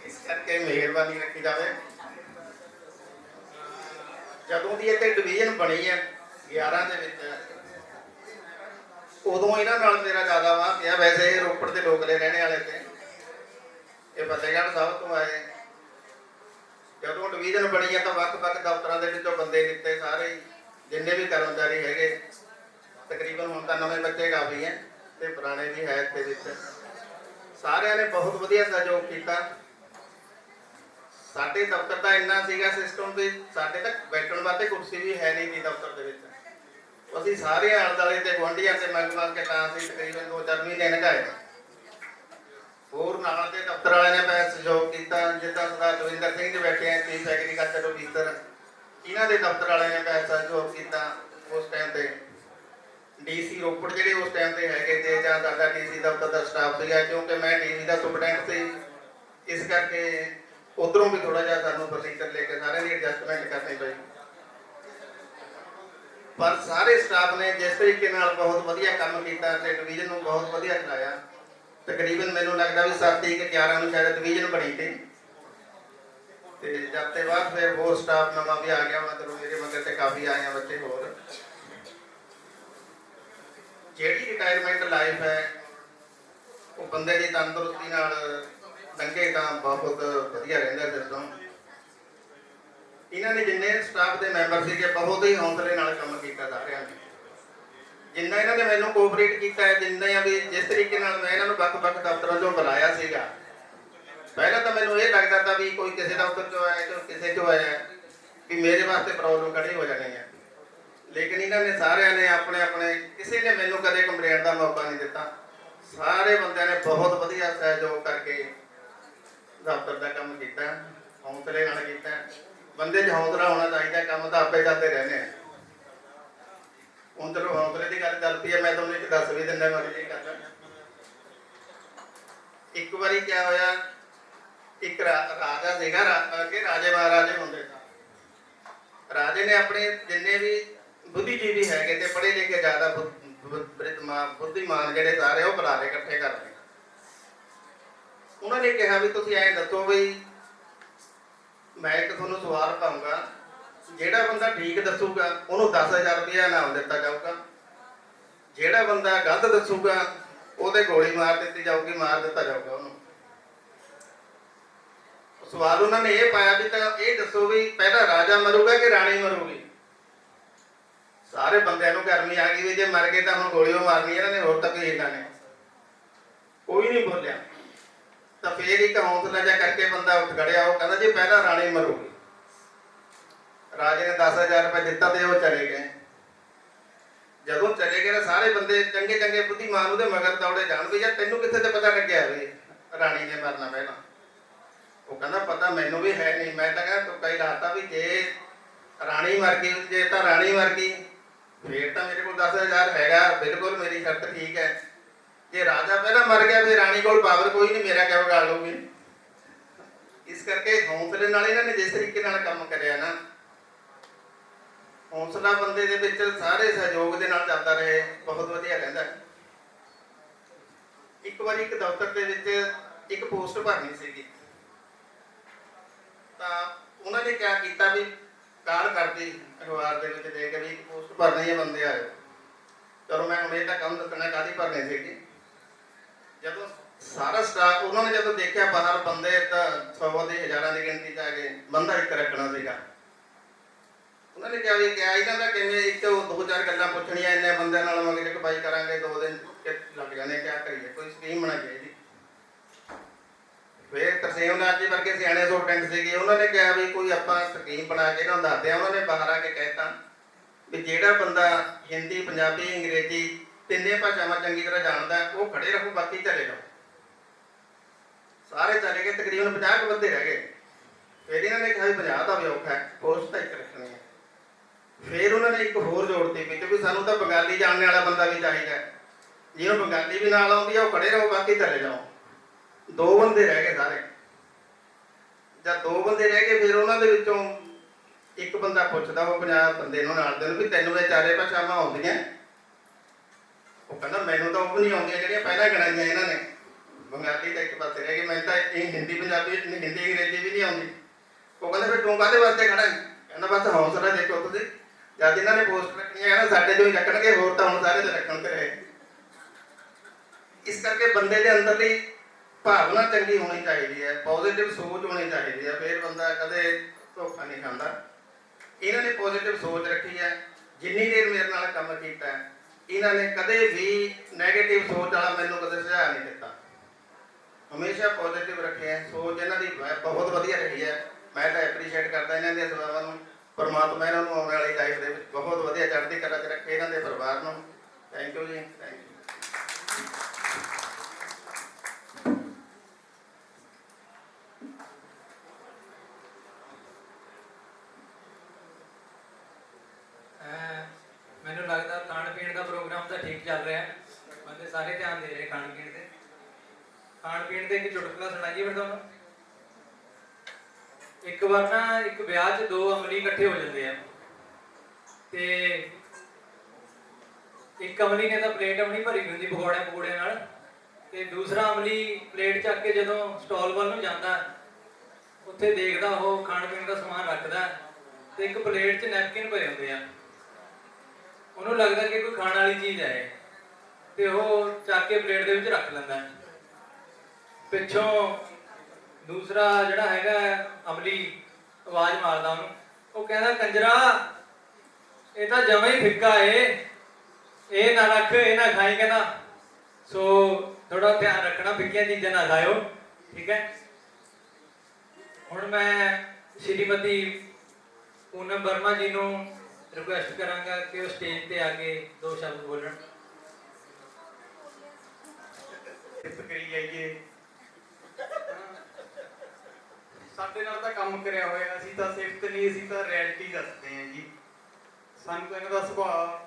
ਇਸ ਕਰਕੇ ਮਿਹਰਬਾਨੀ ਰੱਖੀ ਜਾਵੇ। ਜਦੋਂ ਦੀ ਇੱਥੇ ਡਿਵੀਜ਼ਨ ਬਣੀ ਹੈ 11 ਦੇ ਵਿੱਚ, ਉਦੋਂ ਇਹਨਾਂ ਨਾਲ ਮੇਰਾ ਜ਼ਿਆਦਾ ਵਾਹ ਪਿਆ। ਵੈਸੇ ਇਹ ਰੋਪੜ ਦੇ ਲੋਕਲੇ ਰਹਿਣੇ ਵਾਲੇ ਤੇ, ਇਹ ਫਤਿਹਗੜ੍ਹ ਸਾਹਿਬ ਤੋਂ ਆਏ। ਜਦੋਂ ਡਿਵੀਜ਼ਨ ਬਣੀ ਹੈ ਤਾਂ ਵੱਖ-ਵੱਖ ਦਫ਼ਤਰਾਂ ਦੇ ਵਿੱਚੋਂ ਬੰਦੇ ਦਿੱਤੇ, ਸਾਰੇ ਜਿੰਨੇ ਵੀ ਕਰਮਚਾਰੀ ਹੈਗੇ ਤਕਰੀਬਨ। ਹੁਣ ਤਾਂ ਨਵੇਂ ਬੱਚੇ ਕਾਫੀ ਹੈ ਤੇ ਪੁਰਾਣੇ ਵੀ ਹੈ ਇੱਥੇ ਵਿੱਚ। ਸਾਰਿਆਂ ਨੇ ਬਹੁਤ ਵਧੀਆ ਸਹਿਯੋਗ ਕੀਤਾ। ਸਾਡੇ ਦਫ਼ਤਰ ਦਾ ਇੰਨਾ ਸੀਗਾ ਸਿਸਟਮ ਵੀ ਸਾਡੇ ਤੱਕ ਬੈਠਣ ਵਾਸਤੇ ਕੁਰਸੀ ਵੀ ਹੈ ਨਹੀਂ ਸੀ ਦਫ਼ਤਰ ਦੇ ਵਿੱਚ। ਅਸੀਂ ਸਾਰੇ ਆਲੇ ਦੁਆਲੇ ਤੇ ਗੁਆਂਢੀਆਂ ਤੇ ਮੰਗ ਕੇ ਤਾਂ ਅਸੀਂ ਤਕਰੀਬਨ 2-4 ਮਹੀਨੇ ਲੰਘਾਏ। ਹੋਰ ਨਾਲ ਦੇ ਦਫ਼ਤਰ ਵਾਲਿਆਂ ਨੇ ਮੈਂ ਸਹਿਯੋਗ ਕੀਤਾ, ਜਿੱਦਾਂ ਸਰਦਾਰ ਦਵਿੰਦਰ ਸਿੰਘ ਜੀ ਬੈਠੇ ਆ ਚੀਫ ਐਗਰੀਕਲਚਰ ਅਫੀਸਰ, ਇਹਨਾਂ ਦੇ ਦਫ਼ਤਰ ਵਾਲਿਆਂ ਨੇ ਮੈਂ ਸਹਿਯੋਗ ਕੀਤਾ ਉਸ ਟਾਈਮ ਤੇ। ਡੀਸੀ ਰੋਪੜ ਜਿਹੜੇ ਉਸ ਟਾਈਮ ਤੇ ਹੈਗੇ ਤੇ ਜਾਂ ਸਾਡਾ ਡੀਸੀ ਦਫ਼ਤਰ ਦਾ ਸਟਾਫ ਸੀਗਾ, ਕਿਉਂਕਿ ਮੈਂ ਡੀਸੀ ਦਾ ਸੁਪਰਡੈਂਟ ਸੀ, ਇਸ ਕਰਕੇ ਉਧਰੋਂ ਵੀ ਥੋੜਾ ਜਿਹਾ ਸਾਨੂੰ ਪ੍ਰੋਸੀਜਰ ਲੈ ਕੇ ਸਾਰਿਆਂ ਦੀ ਐਡਜਸਟਮੈਂਟ ਕਰਨੀ ਪਈ। ਪਰ ਸਾਰੇ ਸਟਾਫ ਨੇ ਜਿਸ ਤਰੀਕੇ ਨਾਲ ਬਹੁਤ ਵਧੀਆ ਕੰਮ ਕੀਤਾ ਤੇ ਡਿਵੀਜ਼ਨ ਨੂੰ ਬਹੁਤ ਵਧੀਆ ਚਲਾਇਆ। ਤਕਰੀਬਨ ਮੈਨੂੰ ਲੱਗਦਾ ਵੀ 7-11 ਨੂੰ ਸ਼ਾਇਦ ਡਿਵੀਜ਼ਨ ਬਣੀ ਤੇ ਜਦ ਤੇ ਬਾਅਦ ਫਿਰ ਹੋਰ ਸਟਾਫ ਨਵਾਂ ਵੀ ਆ ਗਿਆ, ਮਤਲਬ ਮੇਰੇ ਮਗਰ ਤੇ ਕਾਫੀ ਆਏ ਆ ਬੱਚੇ ਹੋਰ। ਜਿਹੜੀ ਰਿਟਾਇਰਮੈਂਟ ਲਾਈਫ ਹੈ ਉਹ ਬੰਦੇ ਦੀ ਤੰਦਰੁਸਤੀ ਨਾਲ ਲੰਘੇ ਤਾਂ ਬਹੁਤ ਵਧੀਆ ਰਹਿੰਦਾ ਸਿਸਟਮ। ਇਹਨਾਂ ਨੇ ਜਿੰਨੇ ਸਟਾਫ ਦੇ ਮੈਂਬਰ ਸੀਗੇ ਬਹੁਤ ਹੀ ਹੌਸਲੇ ਨਾਲ ਕੰਮ ਕੀਤਾ ਸਾਰਿਆਂ ਨੇ। ਜਿੰਨਾ ਇਹਨਾਂ ਨੇ ਮੈਨੂੰ ਕੋਆਪਰੇਟ ਕੀਤਾ ਹੈ, ਜਿੰਨੇ ਆ ਵੀ ਜਿਸ ਤਰੀਕੇ ਨਾਲ ਮੈਂ ਇਹਨਾਂ ਨੂੰ ਵੱਖ-ਵੱਖ ਦਫ਼ਤਰਾਂ 'ਚੋਂ ਬੁਲਾਇਆ ਸੀਗਾ, ਪਹਿਲਾਂ ਤਾਂ ਮੈਨੂੰ ਇਹ ਲੱਗਦਾ ਤਾਂ ਵੀ ਕੋਈ ਕਿਸੇ ਦਫ਼ਤਰ 'ਚੋਂ ਆਇਆ ਕੋਈ ਕਿਸੇ 'ਚੋਂ ਆਇਆ ਵੀ ਮੇਰੇ ਵਾਸਤੇ ਪ੍ਰੋਬਲਮ ਖੜੀ ਹੋ ਜਾਣੀ ਹੈ। ਲੇਕਿਨ ਇਹਨਾਂ ਨੇ ਸਾਰਿਆਂ ਨੇ ਆਪਣੇ ਕਿਸੇ ਨੇ ਮੈਨੂੰ ਕਦੇ ਕੰਪਲੇਂਟ ਦਾ ਮੌਕਾ ਨਹੀਂ ਦਿੱਤਾ। ਸਾਰੇ ਬੰਦਿਆਂ ਨੇ ਬਹੁਤ ਵਧੀਆ ਸਹਿਯੋਗ ਕਰਕੇ ਦਫ਼ਤਰ ਦਾ ਕੰਮ ਕੀਤਾ, ਹੌਸਲੇ ਨਾਲ ਕੀਤਾ। ਬੰਦੇ 'ਚ ਹੌਸਲਾ ਹੋਣਾ ਚਾਹੀਦਾ, ਕੰਮ ਤਾਂ ਆਪੇ ਕਰਦੇ ਰਹਿੰਦੇ ਆ। ਹੁਣ ਚਲੋ ਹੌਸਲੇ ਦੀ ਗੱਲ ਚੱਲ ਪਈ ਹੈ, ਮੈਂ ਤੁਹਾਨੂੰ ਇੱਕ ਦੱਸ ਵੀ ਦਿੰਦਾ ਮੈਂ ਇਹ ਕਰਦਾ। ਇੱਕ ਵਾਰੀ ਕੀ ਹੋਇਆ, ਇੱਕ ਰਾਜਾ ਸੀਗਾ, ਅੱਗੇ ਰਾਜੇ ਮਹਾਰਾਜੇ ਹੁੰਦੇ ਸਨ। ਰਾਜੇ ਨੇ ਆਪਣੇ ਜਿੰਨੇ ਵੀ ਬੁੱਧੀਜੀਵੀ ਹੈਗੇ ਤੇ ਪੜ੍ਹੇ ਲਿਖੇ ਜ਼ਿਆਦਾ ਬੁੱਧੀਮਾਨ ਜਿਹੜੇ ਸਾਰੇ ਉਹ ਬੁਲਾ ਲਏ ਇਕੱਠੇ ਕਰਦੇ। ਉਹਨਾਂ ਨੇ ਕਿਹਾ ਵੀ ਤੁਸੀਂ ਐਂ ਦੱਸੋ ਵੀ ਮੈਂ ਇੱਕ ਤੁਹਾਨੂੰ ਸਵਾਲ ਪਾਉਂਗਾ, ਜਿਹੜਾ ਬੰਦਾ ਠੀਕ ਦੱਸੂਗਾ ਉਹਨੂੰ 10,000 ਰੁਪਇਆ ਇਨਾਮ ਦਿੱਤਾ ਜਾਊਗਾ, ਜਿਹੜਾ ਬੰਦਾ ਗਲਤ ਦੱਸੂਗਾ ਉਹਦੇ ਗੋਲੀ ਮਾਰ ਦਿੱਤੀ ਜਾਊਗੀ, ਮਾਰ ਦਿੱਤਾ ਜਾਊਗਾ ਉਹਨੂੰ। ਸਵਾਲ ਉਹਨਾਂ ਨੇ ਇਹ ਪਾਇਆ ਵੀ ਤਾਂ ਇਹ ਦੱਸੋ ਵੀ ਪਹਿਲਾਂ ਰਾਜਾ ਮਰੂਗਾ ਕਿ ਰਾਣੀ ਮਰੂਗੀ। ਸਾਰੇ ਬੰਦਿਆਂ ਨੂੰ ਗਰਮੀ ਆ ਗਈ ਵੀ ਜੇ ਮਰ ਗਏ ਤਾਂ ਹੁਣ ਗੋਲੀਓ ਮਾਰਨੀ ਇਹਨਾਂ ਨੇ, ਹੋਰ ਤੱਕ ਇਹਨਾਂ ਨੇ ਕੋਈ ਨਹੀਂ ਬੋਲਿਆ। ਤਾਂ ਫੇਰ ਇੱਕ ਹੌਸਲਾ ਜਿਹਾ ਕਰਕੇ ਬੰਦਾ ਉੱਠ ਖੜਿਆ, ਉਹ ਕਹਿੰਦਾ ਜੀ ਪਹਿਲਾਂ ਰਾਣੀ ਮਰੂਗੀ। ਰਾਜੇ ਨੇ 10,000 ਰੁਪਏ ਦਿੱਤਾ ਤੇ ਉਹ ਚਲੇ ਗਏ। ਜਦੋਂ ਚਲੇ ਗਏ ਤਾਂ ਸਾਰੇ ਬੰਦੇ ਚੰਗੇ ਚੰਗੇ ਬੁੱਧੀਮਾਨ ਉਹਦੇ ਮਗਰ ਦੌੜੇ ਜਾਣ ਵੀ ਯਾਰ ਤੈਨੂੰ ਕਿੱਥੇ ਤੇ ਪਤਾ ਲੱਗਿਆ ਵੀ ਰਾਣੀ ਨੇ ਮਰਨਾ ਪਹਿਲਾਂ। ਉਹ ਕਹਿੰਦਾ ਪਤਾ ਮੈਨੂੰ ਵੀ ਹੈ ਨਹੀਂ, ਮੈਂ ਤਾਂ ਕਹਿੰਦਾ ਤੁੱਕਾ ਹੀ ਲਾਤਾ ਵੀ ਜੇ ਰਾਣੀ ਮਰ ਗਈ, ਜੇ ਤਾਂ ਰਾਣੀ ਮਰ ਗਈ ਫੇਰ ਤਾਂ ਮੇਰੇ ਕੋਲ 10,000 ਹੈਗਾ, ਬਿਲਕੁਲ ਮੇਰੀ ਸ਼ਰਤ ਠੀਕ ਹੈ। ਜੇ ਰਾਜਾ ਪਹਿਲਾਂ ਮਰ ਗਿਆ ਫਿਰ ਰਾਣੀ ਕੋਲ ਪਾਵਰ ਕੋਈ ਨਹੀਂ, ਮੇਰਾ ਕਿਆ ਵਿਗਾੜ ਲਊਗੀ। ਇਸ ਕਰਕੇ ਹੌਸਲੇ ਨਾਲ ਇਹਨਾਂ ਨੇ ਜਿਸ ਤਰੀਕੇ ਨਾਲ ਕੰਮ ਕਰਿਆ ਨਾ, ਹੌਸਲਾ ਬੰਦੇ ਦੇ ਵਿੱਚ ਸਾਰੇ ਸਹਿਯੋਗ ਦੇ ਨਾਲ ਚੱਲਦਾ ਰਹੇ, ਬਹੁਤ ਵਧੀਆ ਰਹਿੰਦਾ। ਇੱਕ ਵਾਰੀ ਇੱਕ ਦਫ਼ਤਰ ਦੇ ਵਿੱਚ ਇੱਕ ਪੋਸਟ ਭਰਨੀ ਸੀਗੀ, ਤਾਂ ਉਹਨਾਂ ਨੇ ਕਿਆ ਕੀਤਾ ਵੀ ਕਾਲ ਕਰਦੀ ਅਖਬਾਰ ਦੇ ਵਿੱਚ ਦੇ ਕੇ ਵੀ ਇੱਕ ਪੋਸਟ ਭਰਨੀ ਹੈ, ਬੰਦੇ ਆਇਓ। ਚਲੋ ਮੈਂ ਹੁਣ ਇਹ ਤਾਂ ਕੰਮ ਦੱਸਣਾ ਕਾਹਦੀ ਭਰਨੀ ਸੀਗੀ। ਜਦੋਂ ਸਾਰਾ ਸਟਾਫ ਉਹਨਾਂ ਨੇ ਜਦੋਂ ਦੇਖਿਆ ਬਾਹਰ ਬੰਦੇ ਤਾਂ 100 ਦੇ ਹਜ਼ਾਰਾਂ ਦੀ ਗਿਣਤੀ 'ਚ ਆ ਗਏ, ਬੰਦਾ ਇੱਕ ਰੱਖਣਾ ਸੀਗਾ। ਉਹਨਾਂ ਨੇ ਕਿਹਾ ਵੀ ਕਿਹਾ ਇਹਨਾਂ ਦਾ ਕਿਵੇਂ ਇੱਕ 2-4 ਗੱਲਾਂ ਪੁੱਛਣੀਆਂ, ਇੰਨੇ ਬੰਦਿਆਂ ਨਾਲ ਮੰਗ ਕਪਾਈ ਕਰਾਂਗੇ 2 ਦਿਨ ਲੱਗ ਜਾਣੇ, ਕਿਆ ਕਰੀਏ, ਕੋਈ ਸਕੀਮ ਬਣਾ ਕੇ ਜੀ। ਫਿਰ ਤਰਸੇਮ ਲਾਲ ਜੀ ਵਰਗੇ ਸਿਆਣੇ ਸੁਪਰਡੈਂਟ ਸੀਗੇ, ਉਹਨਾਂ ਨੇ ਕਿਹਾ ਵੀ ਕੋਈ ਆਪਾਂ ਸਕੀਮ ਬਣਾ ਕੇ ਇਹਨਾਂ ਨੂੰ ਦੱਸਦੇ ਆ। ਉਹਨਾਂ ਨੇ ਬਾਹਰ ਆ ਕੇ ਕਹਿਤਾ ਵੀ ਜਿਹੜਾ ਬੰਦਾ ਹਿੰਦੀ, ਪੰਜਾਬੀ, ਅੰਗਰੇਜ਼ੀ ਤਿੰਨੇ ਭਾਸ਼ਾਵਾਂ ਚੰਗੀ ਤਰ੍ਹਾਂ ਜਾਣਦਾ ਉਹ ਖੜੇ ਰਹੋ, ਬਾਕੀ ਚਲੇ ਜਾਓ। ਸਾਰੇ ਚਲੇ ਗਏ, ਤਕਰੀਬਨ 50 ਬੰਦੇ ਰਹਿ ਗਏ। ਫਿਰ ਇਹਨਾਂ ਨੇ ਕਿਹਾ ਵੀ 50 ਦਾ ਵੀ ਔਖਾ ਹੈ, ਪੋਸਟ ਤਾਂ ਇੱਕ ਰੱਖਣੀ ਹੈ। ਫਿਰ ਉਹਨਾਂ ਨੇ ਇੱਕ ਹੋਰ ਜੋੜਤੀ ਵਿੱਚ ਵੀ ਸਾਨੂੰ ਤਾਂ ਬੰਗਾਲੀ ਜਾਣਨ ਵਾਲਾ ਬੰਦਾ ਵੀ ਚਾਹੀਦਾ, ਜਿਹਨੂੰ ਬੰਗਾਲੀ ਵੀ ਨਾਲ ਆਉਂਦੀ ਆ ਉਹ ਖੜੇ ਰਹੋ, ਬਾਕੀ ਚਲੇ ਜਾਓ। 2 ਬੰਦੇ ਰਹਿ ਗਏ ਸਾਰੇ। ਜਦ 2 ਬੰਦੇ ਰਹਿ ਗਏ ਫਿਰ ਉਹਨਾਂ ਦੇ ਵਿੱਚੋਂ ਇੱਕ ਬੰਦਾ ਪੁੱਛਦਾ ਉਹ 50 ਬੰਦੇ ਨੂੰ ਨਾਲ ਦੇ ਨੂੰ ਵੀ ਤੈਨੂੰ ਇਹ 4 ਭਾਸ਼ਾਵਾਂ ਆਉਂਦੀਆਂ? ਉਹ ਕਹਿੰਦਾ ਮੈਨੂੰ ਤਾਂ ਉਹ ਵੀ ਨਹੀਂ ਆਉਂਦੀਆਂ ਜਿਹੜੀਆਂ ਪਹਿਲਾਂ ਗਣਾਈਆਂ ਇਹਨਾਂ ਨੇ। ਬੰਗਾਲੀ ਤਾਂ ਇੱਕ ਪਾਸੇ ਰਹਿ ਗਈ, ਮੈਨੂੰ ਤਾਂ ਇਹ ਹਿੰਦੀ, ਪੰਜਾਬੀ, ਹਿੰਦੀ, ਅੰਗਰੇਜ਼ੀ ਵੀ ਨਹੀਂ ਆਉਂਦੀ। ਉਹ ਕਹਿੰਦਾ ਫਿਰ ਤੂੰ ਕਾਹਦੇ ਵਾਸਤੇ ਖੜਾ ਹੈ? ਕਹਿੰਦਾ ਬਸ ਹੌਸਲਾ ਦੇਖੋ ਤੁਸੀਂ, ਜਦ ਇਹਨਾਂ ਨੇ ਪੋਸਟ ਰੱਖਣੀਆਂ ਹੈ ਨਾ ਸਾਡੇ ਜੋ ਹੀ ਰੱਖਣਗੇ, ਹੋਰ ਤਾਂ ਹੁਣ ਸਾਰੇ ਤੇ ਰੱਖਣ ਤੇ ਰਹੇ। ਇਸ ਕਰਕੇ ਬੰਦੇ ਦੇ ਅੰਦਰਲੀ ਭਾਵਨਾ ਚੰਗੀ ਹੋਣੀ ਚਾਹੀਦੀ ਹੈ, ਪੋਜ਼ਿਟਿਵ ਸੋਚ ਹੋਣੀ ਚਾਹੀਦੀ ਹੈ, ਫਿਰ ਬੰਦਾ ਕਦੇ ਧੋਖਾ ਨਹੀਂ ਖਾਂਦਾ। ਇਹਨਾਂ ਨੇ ਪੋਜ਼ਿਟਿਵ ਸੋਚ ਰੱਖੀ ਹੈ। ਜਿੰਨੀ ਦੇਰ ਮੇਰੇ ਨਾਲ ਕੰਮ ਕੀਤਾ ਇਹਨਾਂ ਨੇ ਕਦੇ ਵੀ ਨੈਗੇਟਿਵ ਸੋਚ ਵਾਲਾ ਮੈਨੂੰ ਕਦੇ ਸੁਝਾਅ ਨਹੀਂ ਦਿੱਤਾ, ਹਮੇਸ਼ਾ ਪੋਜ਼ਿਟਿਵ ਰੱਖਿਆ। ਸੋਚ ਇਹਨਾਂ ਦੀ ਬਹੁਤ ਵਧੀਆ ਰਹੀ ਹੈ। ਮੈਂ ਤਾਂ ਐਪਰੀਸ਼ੀਏਟ ਕਰਦਾ ਇਹਨਾਂ ਦੇ ਸੇਵਾਵਾਂ ਨੂੰ। ਪਰਮਾਤਮਾ ਇਹਨਾਂ ਨੂੰ ਆਉਣ ਵਾਲੀ ਲਾਈਫ ਦੇ ਵਿੱਚ ਬਹੁਤ ਵਧੀਆ ਚੜ੍ਹਦੀ ਕਲਾ 'ਚ ਰੱਖੇ, ਇਹਨਾਂ ਦੇ ਪਰਿਵਾਰ ਨੂੰ। ਥੈਂਕ ਯੂ ਜੀ, ਥੈਂਕ ਯੂ। ਮੈਨੂੰ ਲੱਗਦਾ ਖਾਣ ਪੀਣ ਦਾ ਪ੍ਰੋਗਰਾਮ ਤਾਂ ਪੀਣ ਤੇ ਇੱਕ ਚੁਟਕਲਾ ਸੁਣਾਈਏ ਫਿਰ ਤੁਹਾਨੂੰ। ਇੱਕ ਵਾਰ ਨਾ ਇੱਕ ਵਿਆਹ 'ਚ ਦੋ ਅਮਲੀ ਇਕੱਠੇ ਹੋ ਜਾਂਦੇ ਆ ਤੇ ਇੱਕ ਅਮਲੀ ਨੇ ਤਾਂ ਪਲੇਟ ਆਪਣੀ ਭਰੀ ਹੋਈ ਹੁੰਦੀ ਪਕੌੜਿਆਂ ਨਾਲ, ਤੇ ਦੂਸਰਾ ਅਮਲੀ ਪਲੇਟ ਚੱਕ ਕੇ ਜਦੋਂ ਸਟਾਲ ਵੱਲ ਨੂੰ ਜਾਂਦਾ, ਉੱਥੇ ਦੇਖਦਾ ਉਹ ਖਾਣ ਪੀਣ ਦਾ ਸਮਾਨ ਰੱਖਦਾ ਤੇ ਇੱਕ ਪਲੇਟ 'ਚ ਨੈਪਕਿਨ ਪਏ ਹੁੰਦੇ ਆ। ਉਹਨੂੰ ਲੱਗਦਾ ਕਿ ਕੋਈ ਖਾਣ ਵਾਲੀ ਚੀਜ਼ ਹੈ ਤੇ ਉਹ ਚੱਕ ਕੇ ਪਲੇਟ ਦੇ ਵਿੱਚ ਰੱਖ ਲੈਂਦਾ। ਪਿੱਛੋਂ ਦੂਸਰਾ ਜਿਹੜਾ ਹੈਗਾ ਅਮਲੀ ਆਵਾਜ਼ ਮਾਰਦਾ ਉਹਨੂੰ, ਉਹ ਕਹਿੰਦਾ ਕੰਜਰਾ ਇਹ ਤਾਂ ਜਮਾਂ ਹੀ ਫਿੱਕਾ ਏ, ਇਹ ਨਾ ਰੱਖ, ਇਹ ਨਾ ਖਾਈ। ਕਹਿੰਦਾ ਸੋ ਥੋੜਾ ਧਿਆਨ ਰੱਖਣਾ, ਫਿੱਕੀਆਂ ਚੀਜ਼ਾਂ ਨਾ ਖਾਇਓ, ਠੀਕ ਹੈ। ਹੁਣ ਮੈਂ ਸ਼੍ਰੀਮਤੀ ਪੂਨਮ ਵਰਮਾ ਜੀ ਨੂੰ ਰਿਕੁਐਸਟ ਕਰਾਂਗਾ ਕਿ ਉਹ ਸਟੇਜ ਤੇ ਆ ਕੇ ਦੋ ਸ਼ਬਦ ਬੋਲਣ। ਸਿਫਤ ਕਰੀ ਜਾਈਏ, ਸਾਡੇ ਨਾਲ ਤਾਂ ਕੰਮ ਕਰਿਆ ਹੋਇਆ, ਅਸੀਂ ਤਾਂ ਸਿਫਤ ਨਹੀਂ, ਅਸੀਂ ਤਾਂ ਰਿਐਲਿਟੀ ਦੱਸਦੇ ਹਾਂ ਜੀ। ਸਾਨੂੰ ਤਾਂ ਇਹਨਾਂ ਦਾ ਸੁਭਾਅ,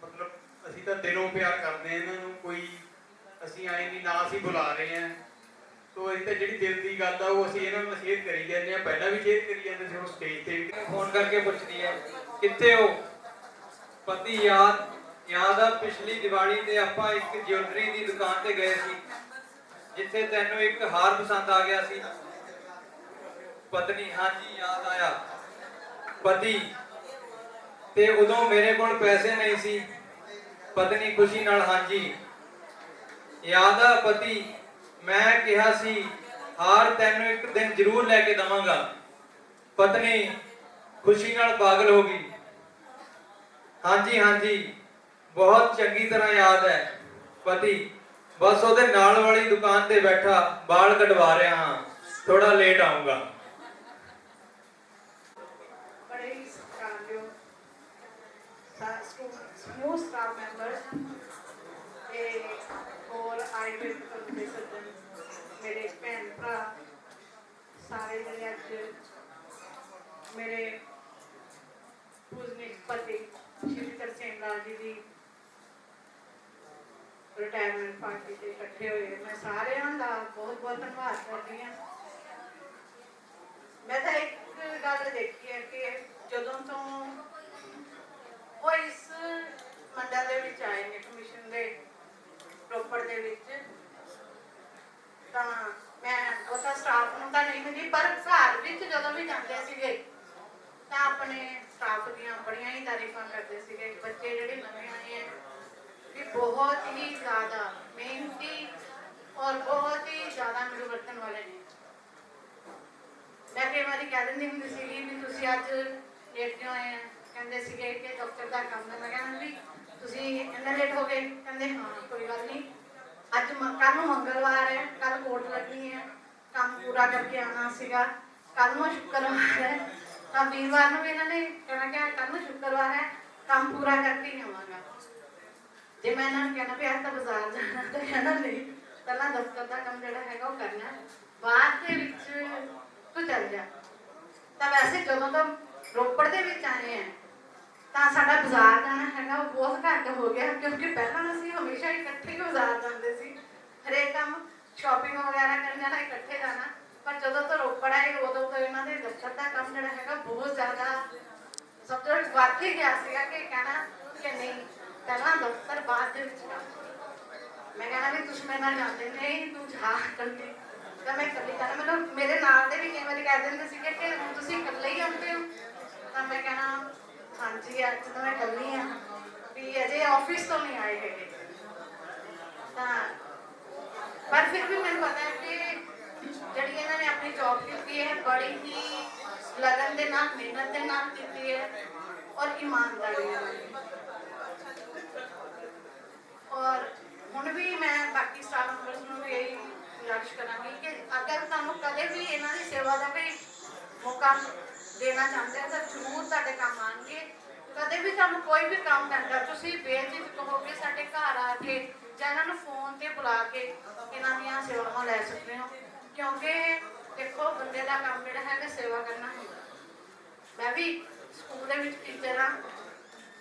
ਮਤਲਬ ਅਸੀਂ ਤਾਂ ਦਿਲੋਂ ਪਿਆਰ ਕਰਦੇ ਹਾਂ ਇਹਨਾਂ ਨੂੰ, ਕੋਈ ਅਸੀਂ ਆਏ ਨਹੀਂ ਨਾ ਅਸੀਂ ਬੁਲਾ ਰਹੇ ਹਾਂ। ਤੋ ਇਹ ਤਾਂ ਜਿਹੜੀ ਦਿਲ ਦੀ ਗੱਲ ਆ ਉਹ ਅਸੀਂ ਇਹਨਾਂ ਨਾਲ ਸ਼ੇਅਰ ਕਰੀ ਜਾਂਦੇ ਹਾਂ, ਪਹਿਲਾਂ ਵੀ ਸ਼ੇਅਰ ਕਰੀ ਜਾਂਦੇ ਸੀ, ਹੁਣ ਸਟੇਜ ਤੇ ਵੀ। ਫੋਨ ਕਰਕੇ ਪੁੱਛਦੀ ਹੈ ਕਿੱਥੇ ਹੋ। ਪਤੀ ਯਾਦ ਆ ਪਿਛਲੀ ਦੀਵਾਲੀ ਤੇ ਆਪਾਂ ਇੱਕ ਜਿਊਲਰੀ ਦੀ ਦੁਕਾਨ ਤੇ ਗਏ ਸੀ ਜਿੱਥੇ ਤੈਨੂੰ ਇੱਕ ਹਾਰ ਪਸੰਦ ਆ ਗਿਆ ਸੀ। ਪਤਨੀ ਹਾਂਜੀ ਯਾਦ ਆਇਆ। ਪਤੀ ਤੇ ਉਦੋਂ ਮੇਰੇ ਕੋਲ ਪੈਸੇ ਨਹੀਂ ਸੀ। ਪਤਨੀ ਖੁਸ਼ੀ ਨਾਲ ਹਾਂਜੀ ਯਾਦ ਆ। ਪਤੀ ਮੈਂ ਕਿਹਾ ਸੀ ਹਾਰ ਤੈਨੂੰ ਇੱਕ ਦਿਨ ਜ਼ਰੂਰ ਲੈ ਕੇ ਦਵਾਂਗਾ। ਪਤਨੀ ਖੁਸ਼ੀ ਨਾਲ ਪਾਗਲ ਹੋ ਗਈ। ਹਾਂਜੀ ਹਾਂਜੀ ਬਹੁਤ ਚੰਗੀ ਤਰ੍ਹਾਂ ਯਾਦ ਹੈ। ਪਤੀ ਬਸ ਉਹਦੇ ਨਾਲ ਵਾਲੀ ਦੁਕਾਨ ਤੇ ਬੈਠਾ ਵਾਲ ਕਟਵਾ ਰਿਹਾ ਹਾਂ, ਥੋੜਾ ਲੇਟ ਆਉਂਗਾ। बड़े ही सत्कारयोग समूह स्टाफ मैंबर्स और आए हुए बंदे सज्जन मेरे भैन भरा सारे जने अज मेरे पूजनिक पति श्री तरसेम लाल जी की रिटायरमेंट पार्टी से इकट्ठे हुए। मैं सारे का बहुत बहुत धन्यवाद करती हाँ। मैं तो एक गल देखी है कि ਜਦੋਂ ਤੋਂ ਉਹ ਇਸ ਮੰਡਲ ਦੇ ਵਿੱਚ ਆਏ ਨੇ ਕਮਿਸ਼ਨ ਦੇ ਰੋਪੜ ਦੇ ਵਿੱਚ, ਤਾਂ ਮੈਂ ਉਹਦਾ ਸਟਾਫ ਨੂੰ ਤਾਂ ਨਹੀਂ ਮਿਲੀ, ਪਰ ਘਰ ਵਿੱਚ ਜਦੋਂ ਵੀ ਜਾਂਦੇ ਸੀਗੇ ਤਾਂ ਆਪਣੇ ਸਟਾਫ ਦੀਆਂ ਬੜੀਆਂ ਹੀ ਤਾਰੀਫਾਂ ਕਰਦੇ ਸੀਗੇ। ਬੱਚੇ ਜਿਹੜੇ ਨਵੇਂ ਆਏ ਹੈ ਵੀ ਬਹੁਤ ਹੀ ਜ਼ਿਆਦਾ ਮਿਹਨਤੀ ਔਰ ਬਹੁਤ ਹੀ ਜ਼ਿਆਦਾ ਮਿਲਵਰਤਨ ਵਾਲੇ ਨੇ। ਮੈਂ ਕਈ ਵਾਰੀ ਕਹਿ ਦਿੰਦੀ ਹੁੰਦੀ ਸੀਗੀ ਵੀ ਤੁਸੀਂ ਅੱਜ ਲੇਟ ਕਿਉਂ ਆਏ ਆ, ਕਹਿੰਦੇ ਸੀਗੇ ਕਿ ਦਫ਼ਤਰ ਦਾ ਕੰਮ ਹੈ। ਮੈਂ ਕਹਿੰਦਾ ਵੀ ਤੁਸੀਂ ਇੰਨਾ ਲੇਟ ਹੋ ਗਏ, ਕਹਿੰਦੇ ਹਾਂ ਕੋਈ ਗੱਲ ਨਹੀਂ, ਅੱਜ ਕੱਲ ਨੂੰ ਮੰਗਲਵਾਰ ਹੈ, ਕੱਲ ਕੋਰਟ ਲੱਗਣੀ ਹੈ, ਕੰਮ ਪੂਰਾ ਕਰਕੇ ਆਉਣਾ ਸੀਗਾ। ਕੱਲ ਨੂੰ ਸ਼ੁੱਕਰਵਾਰ ਹੈ ਤਾਂ ਵੀਰਵਾਰ ਨੂੰ ਵੀ ਇਹਨਾਂ ਨੇ ਕਹਿਣਾ ਕਿ ਕੱਲ ਨੂੰ ਸ਼ੁੱਕਰਵਾਰ ਹੈ, ਕੰਮ ਪੂਰਾ ਕਰਕੇ ਹੀ ਆਵਾਂਗਾ। ਜੇ ਮੈਂ ਇਹਨਾਂ ਨੂੰ ਕਹਿਣਾ ਵੀ ਅੱਜ ਤਾਂ ਬਾਜ਼ਾਰ ਜਾਣਾ, ਤਾਂ ਕਹਿਣਾ ਨਹੀਂ, ਪਹਿਲਾਂ ਦਫ਼ਤਰ ਦਾ ਕੰਮ ਜਿਹੜਾ ਹੈਗਾ ਉਹ ਕਰਨਾ, ਬਾਅਦ ਦੇ ਵਿੱਚ ਤੂੰ ਚੱਲ ਜਾ। ਤਾਂ ਵੈਸੇ ਜਦੋਂ ਤੋਂ ਰੋਪੜ ਦੇ ਵਿੱਚ ਆਏ ਆ ਤਾਂ ਸਾਡਾ ਬਾਜ਼ਾਰ ਜਾਣਾ ਹੈਗਾ ਉਹ ਬਹੁਤ ਘੱਟ ਹੋ ਗਿਆ, ਕਿਉਂਕਿ ਪਹਿਲਾਂ ਅਸੀਂ ਹਮੇਸ਼ਾ ਇਕੱਠੇ ਬਾਜ਼ਾਰ ਜਾਂਦੇ ਸੀ, ਹਰੇਕ ਕੰਮ ਸ਼ਾਪਿੰਗ ਵਗੈਰਾ ਕਰਨ ਜਾਣਾ ਇਕੱਠੇ ਜਾਣਾ। ਪਰ ਜਦੋਂ ਤੋਂ ਰੋਪੜ ਆਏ ਉਦੋਂ ਤੋਂ ਇਹਨਾਂ ਦੇ ਦਫ਼ਤਰ ਦਾ ਕੰਮ ਜਿਹੜਾ ਹੈਗਾ ਬਹੁਤ ਜ਼ਿਆਦਾ ਸਭ ਤੋਂ ਵੱਧ ਹੀ ਗਿਆ ਸੀਗਾ ਕਿ ਕਹਿਣਾ ਕਿ ਨਹੀਂ ਪਹਿਲਾਂ ਦਫ਼ਤਰ ਬਾਅਦ ਦੇ ਵਿੱਚ ਕੰਮ। ਮੈਂ ਕਹਿਣਾ ਵੀ ਤੁਸੀਂ ਮੇਰੇ ਨਾਲ ਜਾਂਦੇ ਨਹੀਂ, ਤੂੰ ਜਾ ਇਕੱਲੀ, ਤਾਂ ਮੈਂ ਇਕੱਲੀ ਜਾਣਾ। ਮੈਨੂੰ ਮੇਰੇ ਨਾਲ ਦੇ ਵੀ ਕਈ ਵਾਰੀ ਕਹਿ ਦਿੰਦੇ ਸੀਗੇ ਕਿ ਤੁਸੀਂ ਇਕੱਲੇ ਹੀ ਆਉਂਦੇ ਹੋ, ਤਾਂ ਮੈਂ ਕਹਿਣਾ ਹਾਂਜੀ ਅੱਜ ਤਾਂ ਮੈਂ ਇਕੱਲੀ ਹਾਂ, ਵੀ ਅਜੇ ਆਫਿਸ ਤੋਂ ਨਹੀਂ ਆਏ ਹੈਗੇ। ਤਾਂ ਪਰ ਫਿਰ ਵੀ ਮੈਨੂੰ ਪਤਾ ਹੈ ਕਿ ਜਿਹੜੀ ਇਹਨਾਂ ਨੇ ਆਪਣੀ ਜੌਬ ਕੀਤੀ ਹੈ ਬੜੀ ਹੀ ਲਗਨ ਦੇ ਨਾਲ, ਮਿਹਨਤ ਦੇ ਨਾਲ ਕੀਤੀ ਹੈ ਔਰ ਇਮਾਨਦਾਰੀ ਨਾਲ। ਔਰ ਹੁਣ ਵੀ ਮੈਂ ਬਾਕੀ ਸਟਾਫ ਮੈਂਬਰਸ ਨੂੰ ਵੀ ਇਹੀ ਗੁਜ਼ਾਰਿਸ਼ ਕਰਾਂਗੀ ਕਿ ਅਗਰ ਤੁਹਾਨੂੰ ਕਦੇ ਵੀ ਇਹਨਾਂ ਦੀ ਸੇਵਾ ਦਾ ਕੋਈ ਮੌਕਾ ਦੇਣਾ ਚਾਹੁੰਦੇ ਹੋ ਤਾਂ ਜ਼ਰੂਰ ਤੁਹਾਡੇ ਕੰਮ ਆਉਣਗੇ। ਕਦੇ ਵੀ ਤੁਹਾਨੂੰ ਕੋਈ ਵੀ ਕੰਮ ਕਰਦਾ ਤੁਸੀਂ ਬੇਝਿਜਕ ਹੋ ਕੇ ਸਾਡੇ ਘਰ ਆ ਕੇ ਜਾਂ ਇਹਨਾਂ ਨੂੰ ਫੋਨ ਤੇ ਬੁਲਾ ਕੇ ਇਹਨਾਂ ਦੀਆਂ ਸੇਵਾਵਾਂ ਲੈ ਸਕਦੇ ਹੋ, ਕਿਉਂਕਿ ਦੇਖੋ ਬੰਦੇ ਦਾ ਕੰਮ ਜਿਹੜਾ ਹੈਗਾ ਸੇਵਾ ਕਰਨਾ ਹੁੰਦਾ। ਮੈਂ ਵੀ ਸਕੂਲ ਦੇ ਵਿੱਚ ਟੀਚਰ ਹਾਂ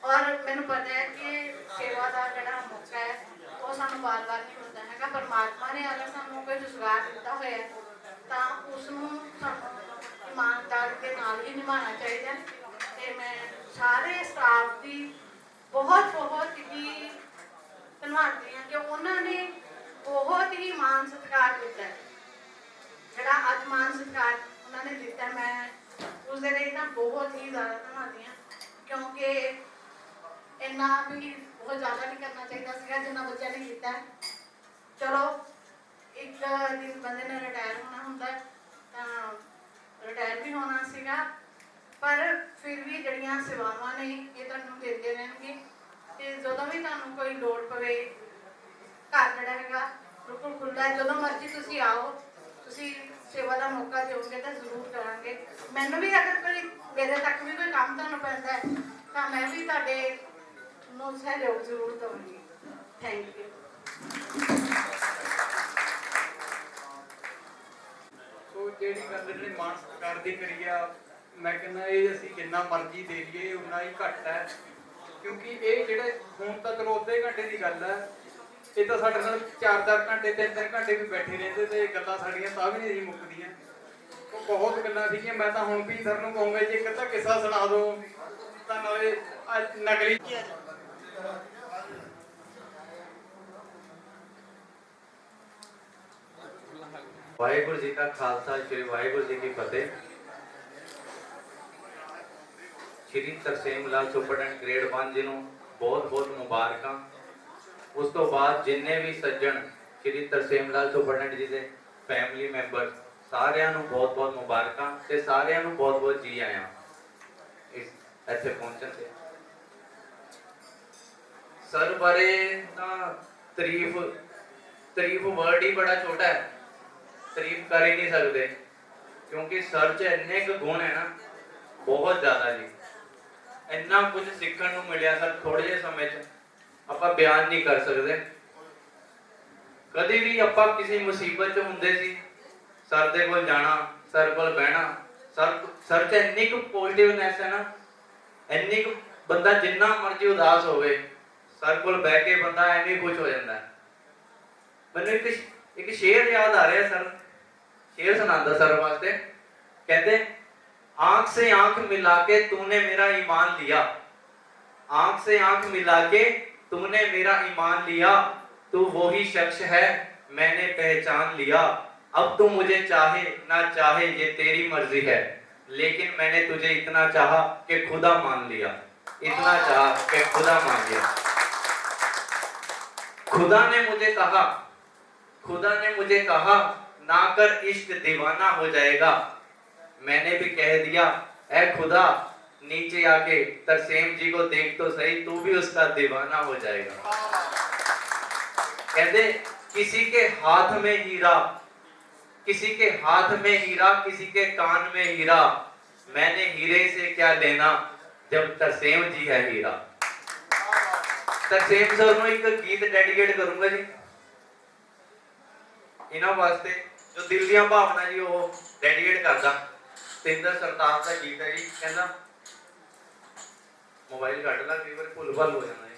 ਔਰ ਮੈਨੂੰ ਪਤਾ ਹੈ ਕਿ ਸੇਵਾ ਦਾ ਜਿਹੜਾ ਮੌਕਾ ਹੈ ਉਹ ਸਾਨੂੰ ਵਾਰ-ਵਾਰ ਨਹੀਂ ਮਿਲਦਾ ਹੈਗਾ। ਜੇਕਰ ਪਰਮਾਤਮਾ ਨੇ ਅਗਰ ਸਾਨੂੰ ਕੋਈ ਰੁਜ਼ਗਾਰ ਦਿੱਤਾ ਹੋਇਆ ਤਾਂ ਉਸ ਨੂੰ ਸਾਨੂੰ ਇਮਾਨਦਾਰੀ ਦੇ ਨਾਲ ਹੀ ਨਿਭਾਉਣਾ ਚਾਹੀਦਾ ਹੈ। ਤੇ ਮੈਂ ਸਾਰੇ ਸਟਾਫ ਦੀ ਬਹੁਤ ਹੀ ਧੰਨਵਾਦੀ ਹਾਂ ਕਿ ਉਹਨਾਂ ਨੇ ਬਹੁਤ ਹੀ ਮਾਣ ਸਤਿਕਾਰ ਦਿੱਤਾ ਹੈ। ਜਿਹੜਾ ਅੱਜ ਮਾਣ ਸਤਿਕਾਰ ਉਹਨਾਂ ਨੇ ਦਿੱਤਾ, ਮੈਂ ਉਸ ਦੇ ਲਈ ਤਾਂ ਬਹੁਤ ਹੀ ਜ਼ਿਆਦਾ ਧੰਨਵਾਦੀ ਹਾਂ, ਕਿਉਂਕਿ ਇੰਨਾ ਵੀ ਬਹੁਤ ਜ਼ਿਆਦਾ ਨਹੀਂ ਕਰਨਾ ਚਾਹੀਦਾ ਸੀਗਾ ਜਿੰਨਾ ਬੱਚਿਆਂ ਨੇ ਕੀਤਾ। ਚਲੋ ਇੱਕ ਦਿਨ ਬੰਦੇ ਨੇ ਰਿਟਾਇਰ ਹੋਣਾ ਹੁੰਦਾ ਤਾਂ ਰਿਟਾਇਰ ਵੀ ਹੋਣਾ ਸੀਗਾ, ਪਰ ਫਿਰ ਵੀ ਜਿਹੜੀਆਂ ਸੇਵਾਵਾਂ ਨੇ ਇਹ ਤੁਹਾਨੂੰ ਦਿੰਦੇ ਰਹਿਣਗੇ। ਤੇ ਜਦੋਂ ਵੀ ਤੁਹਾਨੂੰ ਕੋਈ ਲੋੜ ਪਵੇ, ਘਰ ਜਿਹੜਾ ਹੈਗਾ ਬਿਲਕੁਲ ਖੁੱਲ੍ਹਾ, ਜਦੋਂ ਮਰਜ਼ੀ ਤੁਸੀਂ ਆਓ, ਤੁਸੀਂ ਸੇਵਾ ਦਾ ਮੌਕਾ ਦਿਓਗੇ ਤਾਂ ਜ਼ਰੂਰ ਕਰਾਂਗੇ। ਮੈਨੂੰ ਵੀ ਅਗਰ ਕੋਈ ਮੇਰੇ ਤੱਕ ਵੀ ਕੋਈ ਕੰਮ ਤੁਹਾਨੂੰ ਪੈਂਦਾ ਹੈ ਤਾਂ ਮੈਂ ਵੀ ਤੁਹਾਡੇ ਨੂੰ ਸਹਿਯੋਗ ਜ਼ਰੂਰ ਦਵਾਂਗੀ। Thank you. ਸੋ ਜਿਹੜੀ ਗੱਲ ਜਿਹੜੀ ਮਾਣ ਸਤਿਕਾਰ ਦੀ ਕਰੀ ਆ, ਮੈਂ ਕਹਿੰਦਾ ਇਹ ਅਸੀਂ ਜਿੰਨਾ ਮਰਜ਼ੀ ਦੇ ਲਈਏ ਉਨਾ ਹੀ ਘੱਟ ਹੈ, ਕਿਉਂਕਿ ਇਹ ਜਿਹੜੇ ਹੁਣ ਤਾਂ ਚਲੋ ਅੱਧੇ ਘੰਟੇ ਦੀ ਗੱਲ ਹੈ, ਇਹ ਤਾਂ ਸਾਡੇ ਨਾਲ 4-4 ਘੰਟੇ 3-3 ਘੰਟੇ ਵੀ ਬੈਠੇ ਰਹਿੰਦੇ ਤੇ ਗੱਲਾਂ ਸਾਡੀਆਂ ਤਾਂ ਵੀ ਨਹੀਂ ਮੁੱਕਦੀਆਂ। ਉਹ ਬਹੁਤ ਗੱਲਾਂ ਸੀਗੀਆਂ। ਮੈਂ ਤਾਂ ਹੁਣ ਵੀ ਸਰ ਨੂੰ ਕਹੂੰਗਾ ਜੀ ਇੱਕ ਅੱਧਾ ਕਿੱਸਾ ਸੁਣਾ ਦਿਓ ਤਾਂ ਨਾਲੇ ਨਕਲੀ ਵਾਹਿਗੁਰੂ ਜੀ ਕਾ ਖਾਲਸਾ, ਸ਼੍ਰੀ ਵਾਹਿਗੁਰੂ ਜੀ ਕੀ ਫਤਿਹ। ਸ਼੍ਰੀ ਤਰਸੇਮ ਲਾਲ ਸੁਪਰਡੈਂਟ ਗ੍ਰੇਡ 1 ਜੀ ਨੂੰ ਬਹੁਤ ਬਹੁਤ ਮੁਬਾਰਕਾਂ। ਉਸ ਤੋਂ ਬਾਅਦ ਜਿੰਨੇ ਵੀ ਸੱਜਣ ਸ਼੍ਰੀ ਤਰਸੇਮ ਲਾਲ ਸੁਪਰਡੈਂਟ ਜੀ ਦੇ ਫੈਮਿਲੀ ਮੈਂਬਰ, ਸਾਰਿਆਂ ਨੂੰ ਬਹੁਤ ਬਹੁਤ ਮੁਬਾਰਕਾਂ ਤੇ ਸਾਰਿਆਂ ਨੂੰ ਬਹੁਤ ਬਹੁਤ ਜੀ ਆਇਆਂ ਇਸ ਇੱਥੇ ਪਹੁੰਚਣ ਤੇ। ਸਰ ਬਾਰੇ ਤਾਂ ਤਾਰੀਫ ਵਰਡ ਹੀ ਬੜਾ ਛੋਟਾ ਹੈ, ਤਾਰੀਫ ਕਰ ਹੀ ਨਹੀਂ ਸਕਦੇ, ਕਿਉਂਕਿ ਸਰ 'ਚ ਇੰਨੇ ਕੁ ਗੁਣ ਹੈ ਨਾ, ਬਹੁਤ ਜ਼ਿਆਦਾ ਜੀ। ਇੰਨਾ ਕੁਝ ਸਿੱਖਣ ਨੂੰ ਮਿਲਿਆ ਸਰ ਥੋੜੇ ਜਿਹੇ ਸਮੇਂ 'ਚ, ਆਪਾਂ ਬਿਆਨ ਨਹੀਂ ਕਰ ਸਕਦੇ। ਕਦੇ ਵੀ ਆਪਾਂ ਕਿਸੇ ਮੁਸੀਬਤ 'ਚ ਹੁੰਦੇ ਸੀ, ਸਰ ਦੇ ਕੋਲ ਜਾਣਾ, ਸਰ ਕੋਲ ਬਹਿਣਾ। ਸਰ 'ਚ ਇੰਨੀ ਕੁ ਪੋਜ਼ਿਟਿਵਨੈਸ ਹੈ ਨਾ, ਇੰਨੀ ਕੁ ਬੰਦਾ ਜਿੰਨਾ ਮਰਜ਼ੀ ਉਦਾਸ ਹੋਵੇ, ਸਰ ਕੋਲ ਬਹਿ ਕੇ ਬੰਦਾ ਐਵੇਂ ਖੁਸ਼ ਹੋ ਜਾਂਦਾ। ਮੈਨੂੰ ਇੱਕ ਸ਼ੇਰ ਯਾਦ ਆ ਰਿਹਾ, ਸਰ शेर सुनाता सर वास्ते। कहते आंख से आंख मिला के तूने मेरा ईमान लिया, आंख से आंख मिला के तूने मेरा ईमान लिया, तू वही शख्स है मैंने पहचान लिया। अब तू मुझे चाहे ना चाहे ये तेरी मर्जी है, लेकिन मैंने तुझे इतना चाहा कि खुदा मान लिया, इतना चाहा कि खुदा मान लिया। खुदा ने मुझे कहा ना कर इश्क दीवाना हो जाएगा। मैंने भी कह दिया ऐ खुदा नीचे आके तरसेम जी को देख तो सही, तू भी उसका दीवाना हो जाएगा। कहते किसी के हाथ में हीरा, किसी के हाथ में हीरा, किसी के कान में हीरा, मैंने हीरे से क्या लेना जब तरसेम जी है हीरा। तरसेम सर ਨੂੰ ਇੱਕ ਗੀਤ ਡੈਡੀਕੇਟ ਕਰੂੰਗਾ ਜੀ ਇਹਨਾਂ ਵਾਸਤੇ, जो दिल ਦੀਆਂ ਭਾਵਨਾ ਜੀ ਉਹ ਡੈਡੀਕੇਟ ਕਰਦਾ। ਤਿੰਦਰ ਸਰਤਾਜ ਦਾ ਗੀਤ ਹੈ ਜੀ। ਕਹਿੰਦਾ ਮੋਬਾਈਲ ਕੱਢ ਲਾ, ਕਈ ਵਾਰ ਭੁੱਲ ਭੱਲ ਹੋ ਜਾਂਦਾ ਹੈ।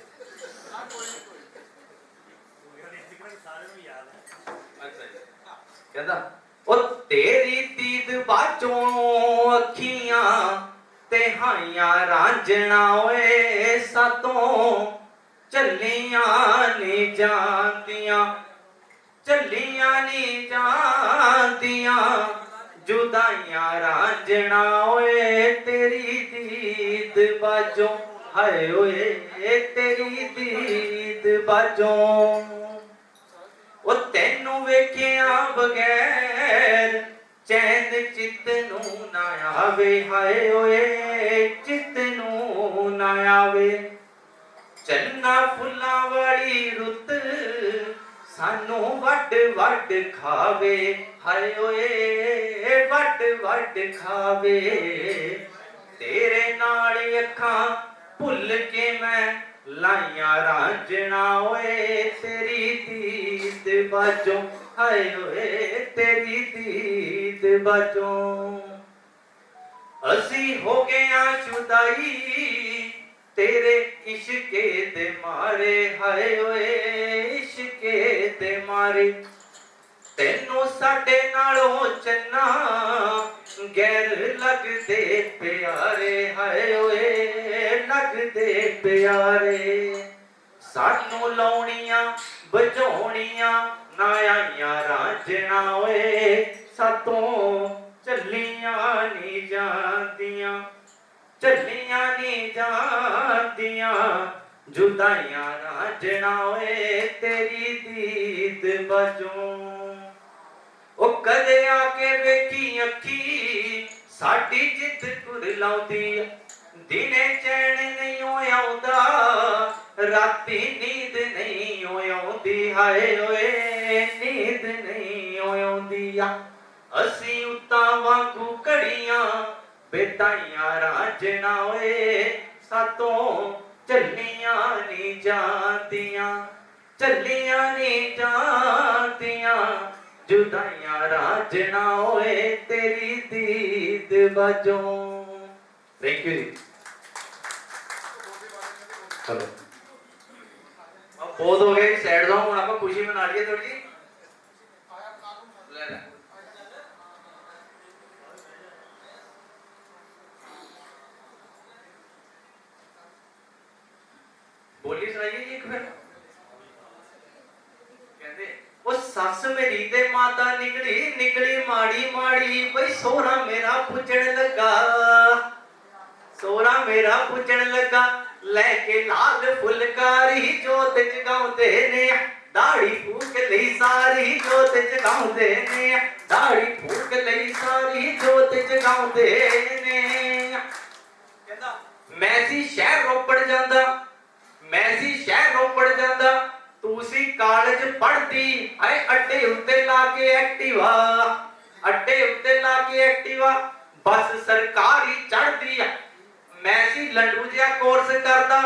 ਅੱਛਾ ਜੀ। ਕਹਿੰਦਾ ਉਹ ਤੇਰੀ ਦੀਦ ਬਾਝੋਂ ਅੱਖੀਆਂ ਤੇ ਹਾਈਆਂ ਰਾਂਝਣਾ ਓਏ, ਸਾਤੋਂ ਚੱਲੀਆਂ ਨੀ ਜਾਂਦੀਆਂ, ਚੱਲੀਆਂ ਨੀ ਜਾਂਦੀਆਂ ਜੁਦਾਈਆਂ ਰਾਂਝਣਾ ਓਏ, ਤੇਰੀ ਦੀਦ ਬਾਝੋਂ ਹਾਏ ਓਏ, ਤੇਰੀ ਦੀਦ ਬਾਝੋਂ। ਉਹ ਤੈਨੂੰ ਵੇਖਿਆ ਬਗੈਰ ਚੈਨ ਚਿੱਤ ਨੂੰ ਨਾ ਆਵੇ, ਹਾਏ ਓਏ ਚਿੱਤ ਨੂੰ ਨਾ ਆਵੇ। ਚੰਨਾ ਫੁੱਲਾਂ ਵਾਲੀ ਰੁੱਤ ਸਾਨੂੰ ਵੱਡ ਵੱਡ ਖਾਵੇ, ਹਾਏ ਓਏ ਵੱਡ ਵੱਡ ਖਾਵੇ। ਤੇਰੇ ਨਾਲ ਅੱਖਾਂ ਭੁੱਲ ਕੇ ਮੈਂ ਲਾਈਆਂ ਰਾਂਝਣਾ ਓਏ, ਤੇਰੀ ਦੀਦ ਬਾਝੋਂ ਹਾਏ ਓਏ, ਤੇਰੀ ਦੀਦ ਬਾਝੋਂ। ਅਸੀਂ ਹੋ ਗਏ ਆ ਸ਼ੁਦਾਈ तेरे इश्के दे मारे हाय ओए इश्के दे मारे तेनू साडे नालों चन्ना गैर लगदे प्यारे हाय ओए लगदे प्यारे सानू लाउणियां बजाउणियां ना आइयां रांझणा ओए सातों चलियां नी जांदियां चलियां नी जांदियां जुदाइयां रांझणा ओए तेरी दीद बजों ओ कदे आके वेखी अखी साडी जिद कुरलाउंदी दिने चैन नहीं आउंदा राती नींद नहीं आउंदी हाय ओए नींद नहीं आउंदी असी उत्ता वांगू घड़ियां बेताइयां रांझणा ओए सातों चलियां नी जांदियां चलियां नी जांदियां जुदाइयां रांझणा ओए तेरी दीद बजों थैंक यू जी चलो अब बहुत हो गया सैड सॉन्ग हुण आपां खुशी मना लईए थोड़ी जी ले ले बोली सुनाइए जी एक फिर कहते ओ सस मेरी ते माता निकली निकली माड़ी माड़ी बई सोहरा मेरा पुजण लगा सोहरा मेरा पुजण लगा लेके लाल फुलकारी जोत जगाउंदे ने दाढ़ी फूक लई सारी जोत जगाउंदे ने दाढ़ी फूक लई सारी जोत जगाउंदे ने कहंदा मैं सी शहर रोपड़ जांदा मैं सी शहर रोपड़ जांदा तू सी कॉलेज पढ़दी ऐ अड्डे उत्ते लाके एक्टिवा अड्डे उत्ते लाके एक्टिवा बस सरकारी चढ़दी मैं सी लंडू जिहा कोर्स करदा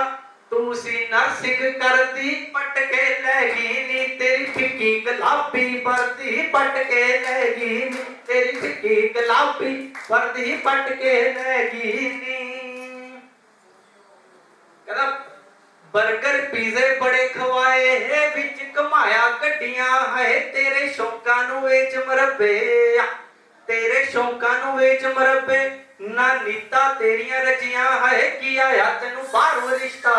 तू सी नर्सिंग करदी पटके लैगी नी तेरी फिक्की गुलाबी वर्दी पटके लैगी नी तेरी फिक्की गुलाबी वर्दी पटके लैगी नी कहदा बर्गर पीजे बड़े खवाए है विच कमाया गड्डियां है तेरे शौकां नू वेच मरबे तेरे शौकां नू वेच मरबे ना नीता तेरियां रचियां है की आया तेनू बाहरों रिश्ता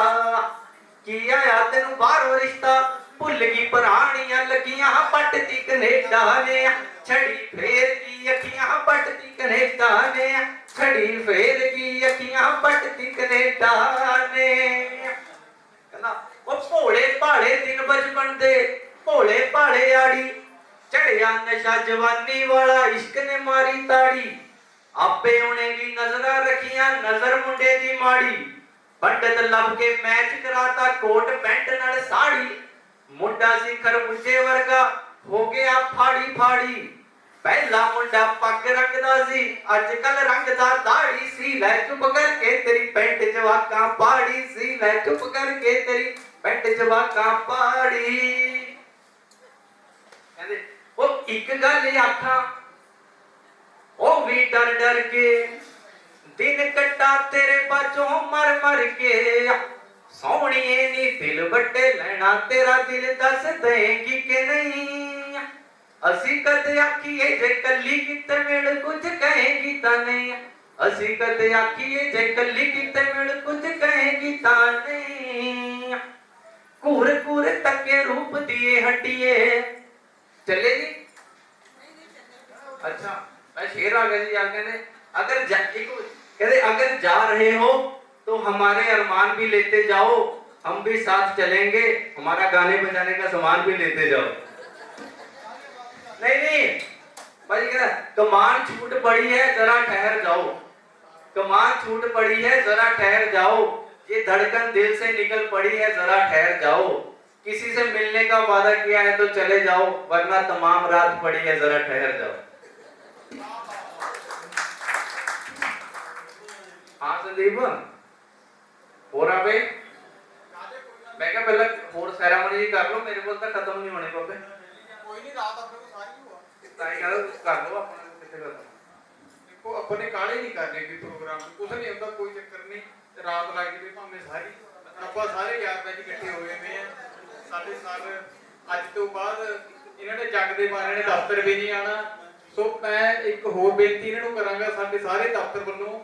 की आया तेनू बाहरों रिश्ता भुल गई पुरानियां लगियां पटती कनेडा ने छड़ी फेर की अखियां पटती कनेडा ने छड़ी फेर की अखियां पटती कनेडा ने वो भोले भाले दिन बचपन दे भोले भाले आड़ी चढ़िया नशा जवानी वाला इश्क ने मारी ताड़ी आपे उन्हें भी नजरा रखियां नजर मुंडे दी माड़ी पंडित लब के मैच कराता कोट पैंट नाल साड़ी मुंडा सी खरबूजे वर्गा हो गया फाड़ी फाड़ी पहला मुंडा पग रंगदा सी अजकल रंगदा दाढ़ी सी लै चुप करके तेरी पैंट जवाका पाड़ी सी लै चुप करके तेरी पैंट जवाका पाड़ी कहंदे ओ एक गल आखा ओ भी डर डर के दिन कट्टा तेरे बाजों मर मर के सोहणिए नी दिल बड़े लेना तेरा दिल दस देगी कि नहीं असी कदे आखिए जे कली किते मिल कुछ कहेगी ता नहीं असी कदे आखिए जे कली किते मिल कुछ कहेगी ता नहीं कूर कूर तके रूप दिए हटिए चले जी अच्छा मैं शेर आ गया जी आगे ने अगर कहते अगर जा रहे हो तो हमारे अरमान भी लेते जाओ हम भी साथ चलेंगे हमारा गाने बजाने का सामान भी लेते जाओ नहीं नहीं भाई कह कमान छूट पड़ी है जरा ठहर जाओ कमान छूट पड़ी है जरा ठहर जाओ ये धड़कन दिल से निकल पड़ी है जरा ठहर जाओ किसी से मिलने का वादा किया है तो चले जाओ वरना तमाम रात पड़ी है जरा ठहर जाओ हाँ संदीप हो रहा भाई मैं क्या पहले होर सेरेमनी कर लो मेरे को तो खत्म नहीं होने पापे कोई नहीं रात अपने को सारी हुआ ताई कर लो अपने किथे करना देखो अपने काले नहीं करने भी प्रोग्राम कुछ नहीं होता कोई चक्कर नहीं ਰਾਤ ਲੱਗ ਜਾਵੇ ਭਾਵੇਂ ਸਾਰੀ, ਆਪਾਂ ਸਾਰੇ ਯਾਰ ਬੈਠ ਇਕੱਠੇ ਹੋਏ ਹੋਏ ਆ। ਸਾਡੇ ਸਰ ਅੱਜ ਤੋਂ ਬਾਅਦ ਇਹਨਾਂ ਨੇ ਜੱਗ ਦੇ ਬਾਰੇ ਨੇ ਦਫ਼ਤਰ ਵੀ ਨਹੀਂ ਆਣਾ। ਸੋ ਮੈਂ ਇੱਕ ਹੋਰ ਬੇਨਤੀ ਇਹਨਾਂ ਨੂੰ ਕਰਾਂਗਾ ਸਾਡੇ ਸਾਰੇ ਦਫ਼ਤਰ ਵੱਲੋਂ,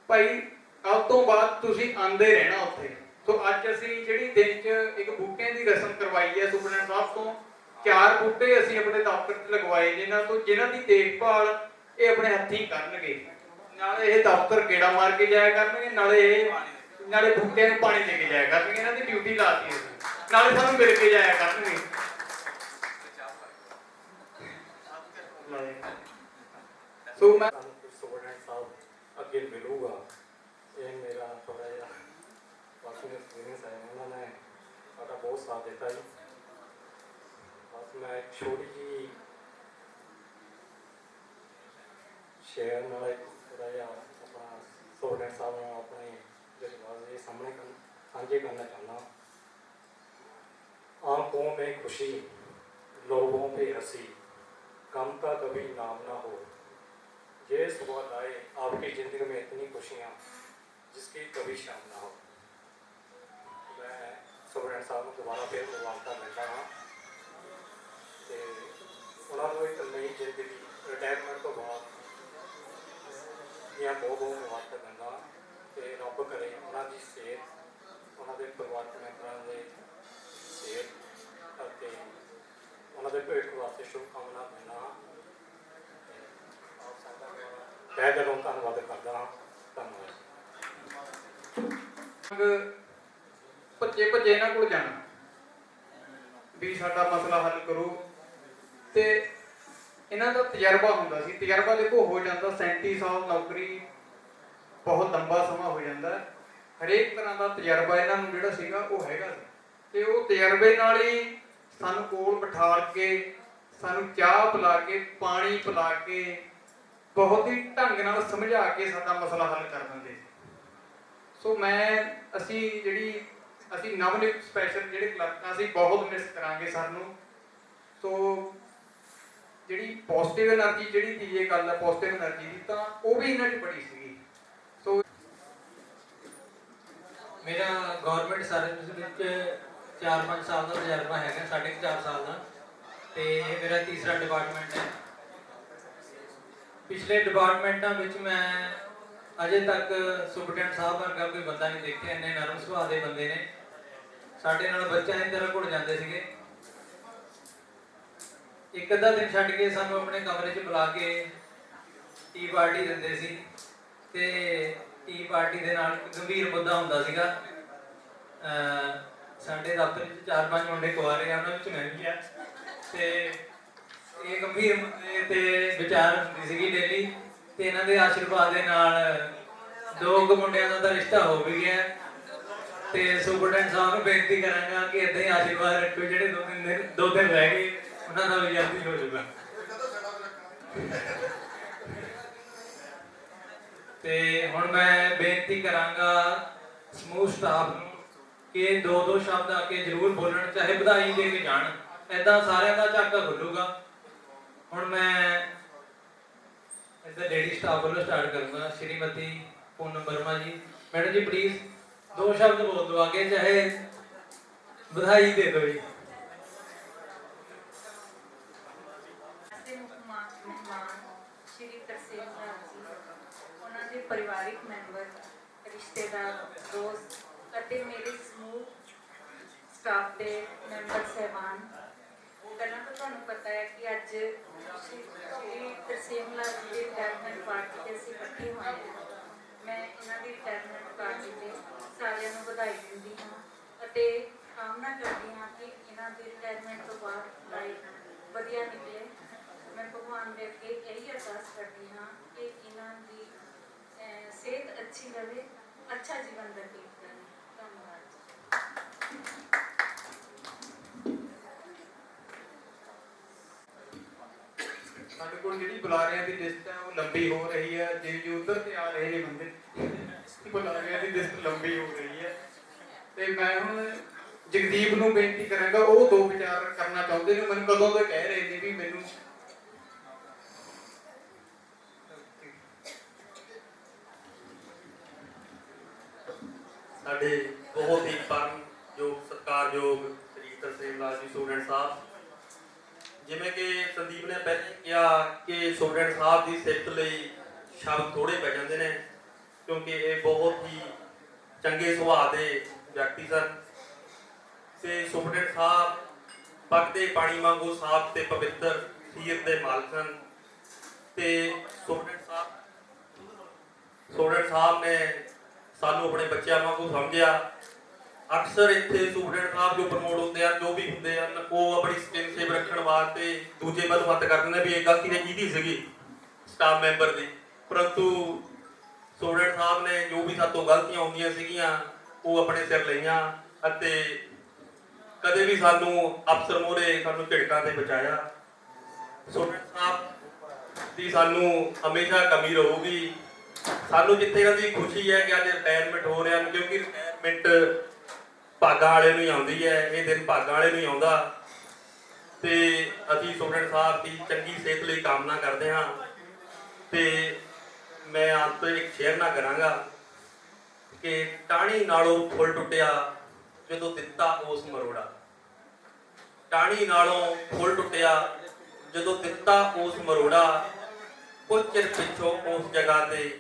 ਭਾਈ ਕੱਲ ਤੋਂ ਬਾਅਦ ਤੁਸੀਂ ਆਂਦੇ ਰਹਿਣਾ ਉੱਥੇ। ਸੋ ਅੱਜ ਅਸੀਂ ਜਿਹੜੀ ਦਿਨ 'ਚ ਇੱਕ ਬੂਟਿਆਂ ਦੀ ਰਸਮ ਕਰਵਾਈ ਹੈ ਸੁਪਰਡੈਂਟ ਸਾਹਿਬ ਤੋਂ, 4 ਬੂਟੇ ਅਸੀਂ ਆਪਣੇ ਦਫ਼ਤਰ 'ਚ ਲਗਵਾਏ ਜਿਨ੍ਹਾਂ ਦੀ ਦੇਖਭਾਲ ਇਹ ਆਪਣੇ ਹੱਥੀਂ ਕਰਨਗੇ। ਨਾਲੇ ਇਹ ਦਫ਼ਤਰ ਗੇੜਾ ਮਾਰ ਕੇ ਜਾਇਆ ਕਰਨਗੇ, ਨਾਲੇ ਬੂਟਿਆਂ ਨੂੰ ਪਾਣੀ ਦੇ ਕੇ ਜਾਇਆ ਕਰਨਗੇ। ਇਹਨਾਂ ਦੀ ਡਿਊਟੀ ਲਾਤੀ ਹੈ, ਨਾਲੇ ਸਾਨੂੰ ਮਿਲ ਕੇ ਜਾਇਆ ਕਰਨਗੇ। ਸੋ ਮੈਂ ਸੁਪਰਡੈਂਟ ਸਾਹਿਬ ਅੱਗੇ ਮਿਲੂਗਾ, ਇਹ ਮੇਰਾ ਥੋੜਾ ਜਿਹਾ ਪਰਸਨਲ ਐਕਸਪੀਰੀਅੰਸ ਹੈ। ਉਹਨਾਂ ਨੇ ਸਾਡਾ ਬਹੁਤ ਸਾਥ ਦਿੱਤਾ ਜੀ। ਬਸ ਮੈਂ ਇੱਕ ਛੋਟੀ ਜਿਹੀ ਸ਼ੇਅਰ ਨਾਲ ਥੋੜਾ ਜਿਹਾ ਆਪਣਾ ਸੁਪਰਡੈਂਟ ਸਾਹਿਬ ਨੂੰ ਆਪਣੇ ਜਜ਼ਬਾਤ ਦੇ ਸਾਹਮਣੇ ਸਾਂਝੇ करना चाहना। आंखों में खुशी, लोगों पे हंसी, कम का कभी नाम ना हो। ये सुबह आए आपकी ज़िंदगी में इतनी खुशियाँ जिसकी कभी शाम ना हो। मैं सुपरडेंट साहब को दोबारा फिर मुबारक दिंदा हाँ ते उन्होंने एक नई जिंदगी रिटायरमेंट तो बाद ਦੀਆਂ ਬਹੁਤ ਬਹੁਤ ਮੁਬਾਰਕਾਂ ਦਿੰਦਾ ਤੇ ਰੱਬ ਕਰੇ ਉਹਨਾਂ ਦੀ ਸਿਹਤ, ਉਹਨਾਂ ਦੇ ਪਰਿਵਾਰਕ ਮੈਂਬਰਾਂ ਦੇ ਸਿਹਤ ਅਤੇ ਉਹਨਾਂ ਦੇ ਭਵਿੱਖ ਵਾਸਤੇ ਸ਼ੁਭਕਾਮਨਾ ਦਿੰਦਾ ਹਾਂ। ਆਪ ਸਭ ਦਾ ਤਹਿ ਦਿਲੋਂ ਧੰਨਵਾਦ ਕਰਦਾ ਹਾਂ। ਧੰਨਵਾਦ। ਭੱਜੇ ਇਹਨਾਂ ਕੋਲ ਜਾਣਾ ਵੀ ਸਾਡਾ ਮਸਲਾ ਹੱਲ ਕਰੋ, ਤੇ ਇਹਨਾਂ ਦਾ ਤਜਰਬਾ ਹੁੰਦਾ ਸੀ। ਤਜਰਬਾ ਦੇਖੋ ਹੋ ਜਾਂਦਾ 37 ਸਾਲ ਨੌਕਰੀ, ਬਹੁਤ ਲੰਬਾ ਸਮਾਂ ਹੋ ਜਾਂਦਾ। ਹਰੇਕ ਤਰ੍ਹਾਂ ਦਾ ਤਜਰਬਾ ਇਹਨਾਂ ਨੂੰ ਜਿਹੜਾ ਸੀਗਾ ਉਹ ਹੈਗਾ ਸੀ, ਤੇ ਉਹ ਤਜਰਬੇ ਨਾਲ ਹੀ ਸਾਨੂੰ ਕੋਲ ਬਿਠਾ ਕੇ, ਸਾਨੂੰ ਚਾਹ ਪਿਲਾ ਕੇ, ਪਾਣੀ ਪਿਲਾ ਕੇ, ਬਹੁਤ ਹੀ ਢੰਗ ਨਾਲ ਸਮਝਾ ਕੇ ਸਾਡਾ ਮਸਲਾ ਹੱਲ ਕਰ ਦਿੰਦੇ। ਸੋ ਅਸੀਂ ਨਵਨਿਤ ਸਪੈਸ਼ਲ ਜਿਹੜੇ ਕਲਰਕਾਂ ਸੀ ਬਹੁਤ ਮਿਸ ਕਰਾਂਗੇ ਸਾਨੂੰ। ਸੋ ਜਿਹੜੀ ਪੋਜ਼ਿਟਿਵ એનર્ਜੀ ਜਿਹੜੀ ਤੀਏ ਗੱਲ ਹੈ ਪੋਜ਼ਿਟਿਵ એનર્ਜੀ ਦੀ, ਤਾਂ ਉਹ ਵੀ ਇਹਨਾਂ 'ਚ ਬੜੀ ਸੀਗੀ। ਸੋ ਮੇਰਾ ਗਵਰਨਮੈਂਟ ਸਰਵਿਸ ਵਿੱਚ 4-5 ਸਾਲ ਦਾ ਤਜਰਬਾ ਹੈਗਾ, 4.5 ਸਾਲ ਦਾ, ਤੇ ਇਹ ਮੇਰਾ ਤੀਸਰਾ ਡਿਪਾਰਟਮੈਂਟ ਹੈ। ਪਿਛਲੇ ਡਿਪਾਰਟਮੈਂਟਾਂ ਵਿੱਚ ਮੈਂ ਅਜੇ ਤੱਕ ਸੁਪਰਡੈਂਟ ਸਾਹਿਬ ਵਰਗਾ ਕੋਈ ਬੰਦਾ ਨਹੀਂ ਦੇਖਿਆ। ਇੰਨੇ ਨਰਮ ਸੁਭਾਅ ਦੇ ਬੰਦੇ ਨੇ, ਸਾਡੇ ਨਾਲ ਬੱਚਿਆਂ ਦੀ ਤਰ੍ਹਾਂ ਘੁਲ ਜਾਂਦੇ ਸੀਗੇ। ਇੱਕ ਅੱਧਾ ਦਿਨ ਛੱਡ ਕੇ ਸਾਨੂੰ ਆਪਣੇ ਕਮਰੇ 'ਚ ਬੁਲਾ ਕੇ ਟੀ ਪਾਰਟੀ ਦਿੰਦੇ ਸੀ, ਤੇ ਟੀ ਪਾਰਟੀ ਦੇ ਨਾਲ ਗੰਭੀਰ ਮੁੱਦਾ ਹੁੰਦਾ ਸੀਗਾ। ਸਾਡੇ ਦਫ਼ਤਰ ਵਿੱਚ 4-5 ਮੁੰਡੇ ਕੁਆਰੇ ਆ, ਉਹਨਾਂ ਵਿੱਚ ਮੈਂ ਵੀ ਆ, ਤੇ ਇਹ ਗੰਭੀਰ ਮੁੱਦੇ ਤੇ ਵਿਚਾਰ ਹੁੰਦੀ ਸੀਗੀ ਡੇਲੀ। ਤੇ ਇਹਨਾਂ ਦੇ ਆਸ਼ੀਰਵਾਦ ਦੇ ਨਾਲ 2 ਮੁੰਡਿਆਂ ਦਾ ਤਾਂ ਰਿਸ਼ਤਾ ਹੋ ਵੀ ਗਿਆ। ਤੇ ਸੁਪਰਡੈਂਟ ਸਾਹਿਬ ਨੂੰ ਬੇਨਤੀ ਕਰਾਂਗਾ ਕਿ ਏਦਾਂ ਹੀ ਆਸ਼ੀਰਵਾਦ ਰੱਖੋ, ਜਿਹੜੇ 2 ਦਿਨ ਰਹਿ ਗਏ ਉਹਨਾਂ ਦਾ ਵੀ ਜਲਦੀ ਹੋ ਜਾਊਗਾ। ਤੇ ਹੁਣ ਮੈਂ ਬੇਨਤੀ ਕਰਾਂਗਾ ਸਮੂਹ ਸਟਾਫ ਨੂੰ ਕਿ 2-2 ਸ਼ਬਦ ਆ ਕੇ ਜ਼ਰੂਰ ਬੋਲਣ, ਚਾਹੇ ਵਧਾਈ ਦੇ ਕੇ ਜਾਣ, ਏਦਾਂ ਸਾਰਿਆਂ ਦਾ ਝਾਕਾ ਖੁੱਲੂਗਾ। ਹੁਣ ਮੈਂ ਇੱਧਰ ਲੇਡੀ ਸਟਾਫ ਵੱਲੋਂ ਸਟਾਰਟ ਕਰੂੰਗਾ। ਸ਼੍ਰੀਮਤੀ ਪੂਨਮ ਵਰਮਾ ਜੀ, ਮੈਡਮ ਜੀ ਪਲੀਜ਼ 2 ਸ਼ਬਦ ਬੋਲ ਦਿਓ ਆਗੇ, ਚਾਹੇ ਵਧਾਈ ਦੇ ਦਿਓ ਜੀ। ਸ਼੍ਰੀ ਤਰਸੇਮ ਰਾਜ ਜੀ, ਉਹਨਾਂ ਦੇ ਪਰਿਵਾਰਿਕ ਮੈਂਬਰ, ਰਿਸ਼ਤੇਦਾਰ, ਦੋਸਤ ਅਤੇ ਮੇਰੇ ਸਮੂਹ ਸਟਾਫ ਦੇ ਮੈਂਬਰ ਸਹਿਬਾਨ, ਪਹਿਲਾਂ ਤਾਂ ਤੁਹਾਨੂੰ ਪਤਾ ਹੈ ਕਿ ਅੱਜ ਸ਼੍ਰੀ ਤਰਸੇਮ ਰਾਜ ਜੀ ਦੀ ਰਿਟਾਇਰਮੈਂਟ ਪਾਰਟੀ 'ਤੇ ਅਸੀਂ ਇਕੱਠੇ ਹੋਏ ਹਾਂ। ਮੈਂ ਇਹਨਾਂ ਦੀ ਰਿਟਾਇਰਮੈਂਟ ਪਾਰਟੀ 'ਤੇ ਸਾਰਿਆਂ ਨੂੰ ਵਧਾਈ ਦਿੰਦੀ ਹਾਂ ਅਤੇ ਕਾਮਨਾ ਕਰਦੀ ਹਾਂ ਕਿ ਇਹਨਾਂ ਦੀ ਰਿਟਾਇਰਮੈਂਟ ਤੋਂ ਬਾਅਦ ਲਾਈਫ ਵਧੀਆ ਨਿਕਲੇ। ਮੈਂ ਭਗਵਾਨ ਦੇ ਅੱਗੇ ਇਹੀ ਅਰਦਾਸ ਕਰਦੀ ਹਾਂ ਕਿ ਇਹਨਾਂ ਦੀ ਸਿਹਤ ਅੱਛੀ ਰਹੇ, ਅੱਛਾ ਜੀਵਨ ਬਤੀਤ ਕਰਨ। ਧੰਨਵਾਦ। ਸਾਡੇ ਕੋਲ ਜਿਹੜੀ ਬੁਲਾਰਿਆਂ ਦੀ ਲਿਸਟ ਹੈ ਉਹ ਲੰਬੀ ਹੋ ਰਹੀ ਹੈ। ਜਿਵੇਂ ਉਧਰ ਤੇ ਆ ਰਹੇ ਨੇ ਬੰਦੇ, ਬੁਲਾਰਿਆਂ ਦੀ ਲਿਸਟ ਲੰਬੀ ਹੋ ਰਹੀ ਹੈ। ਤੇ ਮੈਂ ਹੁਣ ਜਗਦੀਪ ਨੂੰ ਬੇਨਤੀ ਕਰਾਂਗਾ, ਉਹ 2 ਵਿਚਾਰ ਕਰਨਾ ਚਾਹੁੰਦੇ ਨੇ। ਮੈਨੂੰ ਕਦੋਂ ਤੋਂ ਕਹਿ ਰਹੇ ਨੇ ਵੀ ਮੈਨੂੰ ਸਾਡੇ ਬਹੁਤ ਹੀ ਪਰਮਯੋਗ ਸਤਿਕਾਰਯੋਗ ਸ੍ਰੀ ਤਰਸੇਮ ਲਾਲ ਜੀ ਸਟੂਡੈਂਟ ਸਾਹਿਬ, ਜਿਵੇਂ ਕਿ ਸੰਦੀਪ ਨੇ ਪਹਿਲਾਂ ਕਿਹਾ ਕਿ ਸਟੂਡੈਂਟ ਸਾਹਿਬ ਦੀ ਸਿਫਤ ਲਈ ਸ਼ਬਦ ਥੋੜੇ ਪੈ ਜਾਂਦੇ ਨੇ, ਕਿਉਂਕਿ ਇਹ ਬਹੁਤ ਹੀ ਚੰਗੇ ਸੁਭਾਅ ਦੇ ਵਿਅਕਤੀ ਸਨ ਤੇ ਸਟੂਡੈਂਟ ਸਾਹਿਬ ਵਗਦੇ ਪਾਣੀ ਵਾਂਗੂ ਸਾਫ਼ ਤੇ ਪਵਿੱਤਰ ਸੀਰਤ ਦੇ ਮਾਲਕ ਸਨ ਤੇ ਸਟੂਡੈਂਟ ਸਾਹਿਬ ਨੇ ਸਾਨੂੰ ਆਪਣੇ ਬੱਚਿਆਂ ਵਾਂਗੂ ਸਮਝਿਆ। ਅਕਸਰ ਇੱਥੇ ਸਟੂਡੈਂਟ ਸਾਹਿਬ ਜੋ ਪ੍ਰਮੋਟ ਹੁੰਦੇ ਹਨ, ਜੋ ਵੀ ਹੁੰਦੇ ਹਨ, ਉਹ ਆਪਣੀ ਸਕਿੱਲ ਸੇਵ ਰੱਖਣ ਵਾਸਤੇ ਦੂਜੇ ਵੱਲ ਹੱਥ ਕਰ ਦਿੰਦੇ ਵੀ ਇਹ ਗਲਤੀ ਨੇ ਕਿਹਦੀ ਸੀਗੀ, ਸਟਾਫ ਮੈਂਬਰ ਦੀ। ਪਰੰਤੂ ਸਟੂਡੈਂਟ ਸਾਹਿਬ ਨੇ ਜੋ ਵੀ ਸਾਤੋਂ ਗਲਤੀਆਂ ਹੁੰਦੀਆਂ ਸੀਗੀਆਂ ਉਹ ਆਪਣੇ ਸਿਰ ਲਈਆਂ ਅਤੇ ਕਦੇ ਵੀ ਸਾਨੂੰ ਅਫਸਰ ਮੋਰੇ ਸਾਨੂੰ ਝਿੜਕਾਂ ਤੇ ਬਚਾਇਆ। ਸਟੂਡੈਂਟ ਸਾਹਿਬ ਦੀ ਸਾਨੂੰ ਹਮੇਸ਼ਾ ਕਮੀ ਰਹੂਗੀ। ਸਾਨੂੰ ਜਿੱਥੇ ਇਹਨਾਂ ਦੀ ਖੁਸ਼ੀ ਹੈ ਕਿ ਅੱਜ ਰਿਟਾਇਰਮੈਂਟ ਹੋ ਰਿਹਾ, ਕਿਉਂਕਿ ਰਿਟਾਇਰਮੈਂਟ ਭਾਗਾਂ ਵਾਲੇ ਨੂੰ ਹੀ ਆਉਂਦੀ ਹੈ, ਇਹ ਦਿਨ ਭਾਗਾਂ ਵਾਲੇ ਨੂੰ ਹੀ ਆਉਂਦਾ ਤੇ ਅਸੀਂ ਸਟੂਡੈਂਟ ਸਾਹਿਬ ਦੀ ਚੰਗੀ ਸਿਹਤ ਲਈ ਕਾਮਨਾ ਕਰਦੇ ਹਾਂ। ਤੇ ਮੈਂ ਆਪ ਤੋਂ ਇੱਕ ਸ਼ੇਅਰ ਨਾ ਕਰਾਂਗਾ ਕਿ ਟਾਹਣੀ ਨਾਲੋਂ ਫੁੱਲ ਟੁੱਟਿਆ ਜਦੋਂ ਦਿੱਤਾ ਉਸ ਮਰੋੜਾ, ਟਾਹਣੀ ਨਾਲੋਂ ਫੁੱਲ ਟੁੱਟਿਆ ਜਦੋਂ ਦਿੱਤਾ ਉਸ ਮਰੋੜਾ, ਕੁਝ ਚਿਰ ਪਿੱਛੋਂ ਉਸ ਜਗ੍ਹਾ ਤੇ